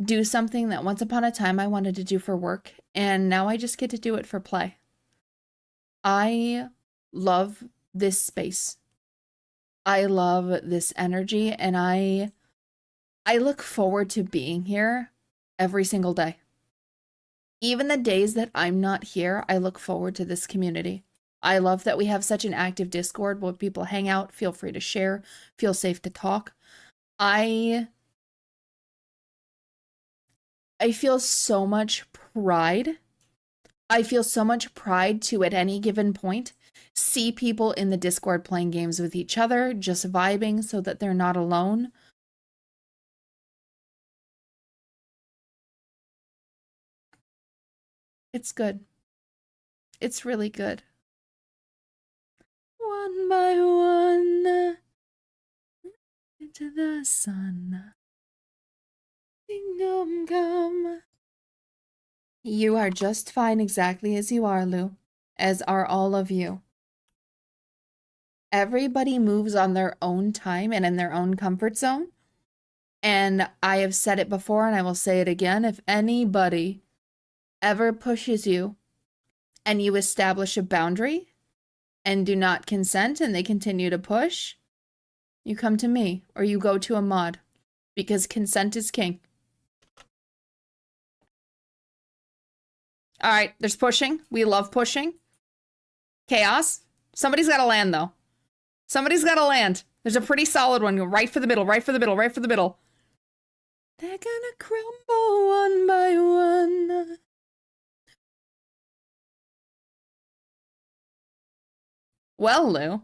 do something that once upon a time I wanted to do for work, and now I just get to do it for play. I love this space. I love this energy, and I look forward to being here every single day. Even the days that I'm not here, I look forward to this community. I love that we have such an active Discord where people hang out, feel free to share, feel safe to talk. I feel so much pride. I feel so much pride to, at any given point, see people in the Discord playing games with each other, just vibing so that they're not alone. It's good. It's really good. One by one, into the sun. Kingdom come. You are just fine exactly as you are, Lou. As are all of you. Everybody moves on their own time and in their own comfort zone. And I have said it before and I will say it again. If anybody ever pushes you and you establish a boundary and do not consent and they continue to push, you come to me or you go to a mod because consent is king. All right, there's pushing. We love pushing. Chaos. Somebody's got to land, though. Somebody's got to land. There's a pretty solid one. Right for the middle, right for the middle, right for the middle. They're gonna crumble one by one. Well, Lou,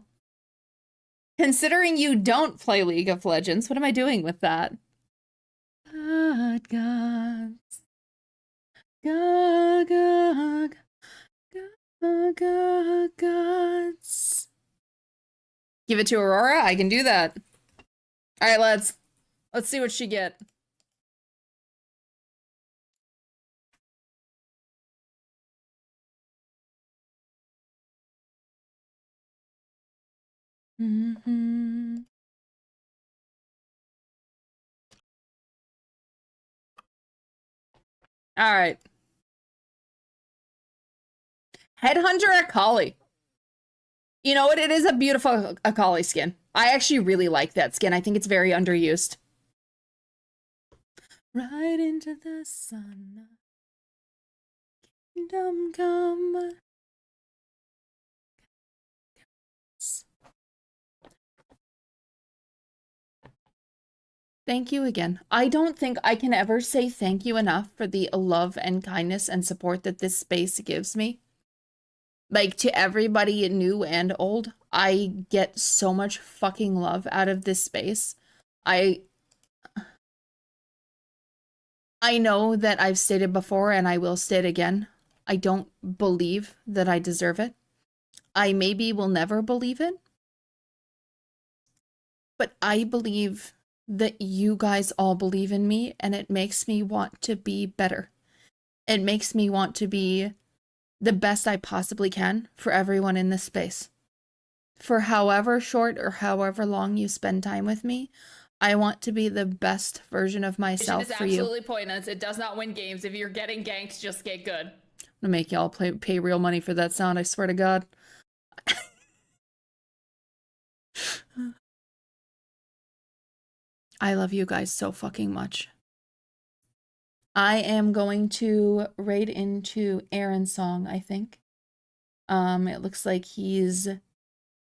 considering you don't play League of Legends, what am I doing with that? God, gods. God, God, God, God, gods. Give it to Aurora? I can do that. All right, let's see what she get. Mm-hmm. All right. Headhunter Akali. You know what? It is a beautiful Akali skin. I actually really like that skin. I think it's very underused. Right into the sun. Kingdom come. Thank you again. I don't think I can ever say thank you enough for the love and kindness and support that this space gives me. Like, to everybody new and old, I get so much fucking love out of this space. I know that I've stated before and I will state again, I don't believe that I deserve it. I maybe will never believe it. But I believe that you guys all believe in me, and it makes me want to be better. It makes me want to be the best I possibly can for everyone in this space. For however short or however long you spend time with me, I want to be the best version of myself for you. It's absolutely pointless. It does not win games. If you're getting ganked, just get good. I'm gonna make y'all pay real money for that sound, I swear to God. I love you guys so fucking much. I am going to raid into Aaron's song, I think. It looks like he's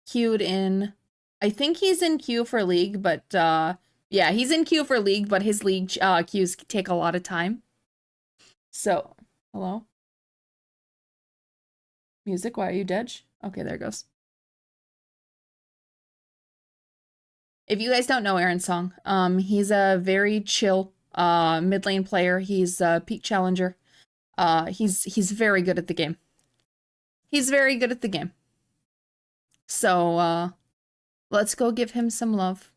queued in. I think he's in queue for League, but yeah, he's in queue for League, but his League queues take a lot of time. So, hello? Music, why are you dead? Okay, there it goes. If you guys don't know Aaron's song, he's a very chill mid lane player. He's a peak challenger. He's very good at the game. He's very good at the game. So let's go give him some love.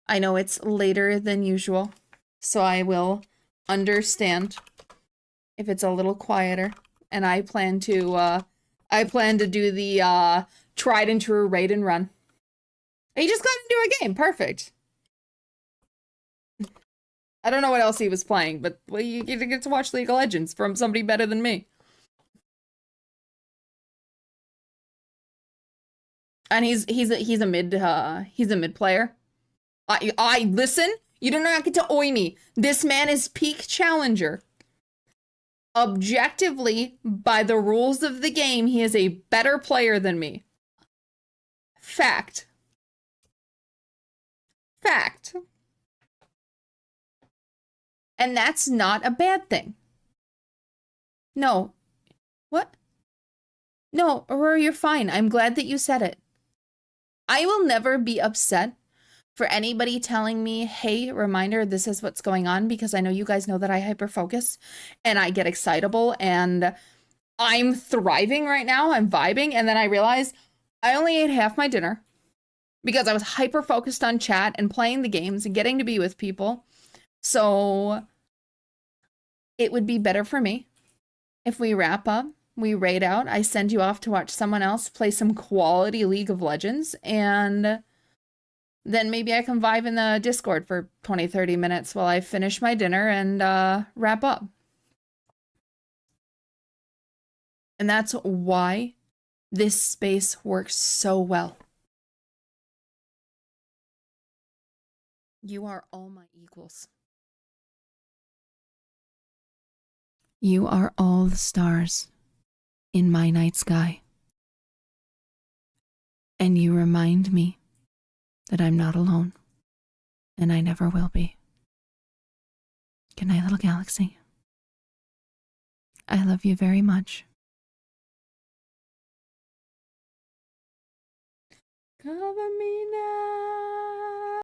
I know it's later than usual, so I will understand if it's a little quieter. And I plan to do the tried and true raid and run. He just got into a game. Perfect. I don't know what else he was playing, but well, you get to watch League of Legends from somebody better than me. And he's a mid player. I listen. You do not get to oi me. This man is peak challenger. Objectively, by the rules of the game, he is a better player than me. Fact. Fact. And that's not a bad thing. No. What? No, Aurora, you're fine. I'm glad that you said it. I will never be upset for anybody telling me, hey, reminder, this is what's going on, because I know you guys know that I hyper-focus and I get excitable and I'm thriving right now. I'm vibing. And then I realize I only ate half my dinner because I was hyper-focused on chat and playing the games and getting to be with people. So it would be better for me if we wrap up, we raid out, I send you off to watch someone else play some quality League of Legends, and then maybe I can vibe in the Discord for 20-30 minutes while I finish my dinner and wrap up. And that's why this space works so well. You are all my equals. You are all the stars in my night sky. And you remind me that I'm not alone, and I never will be. Good night, little galaxy. I love you very much. Cover me now.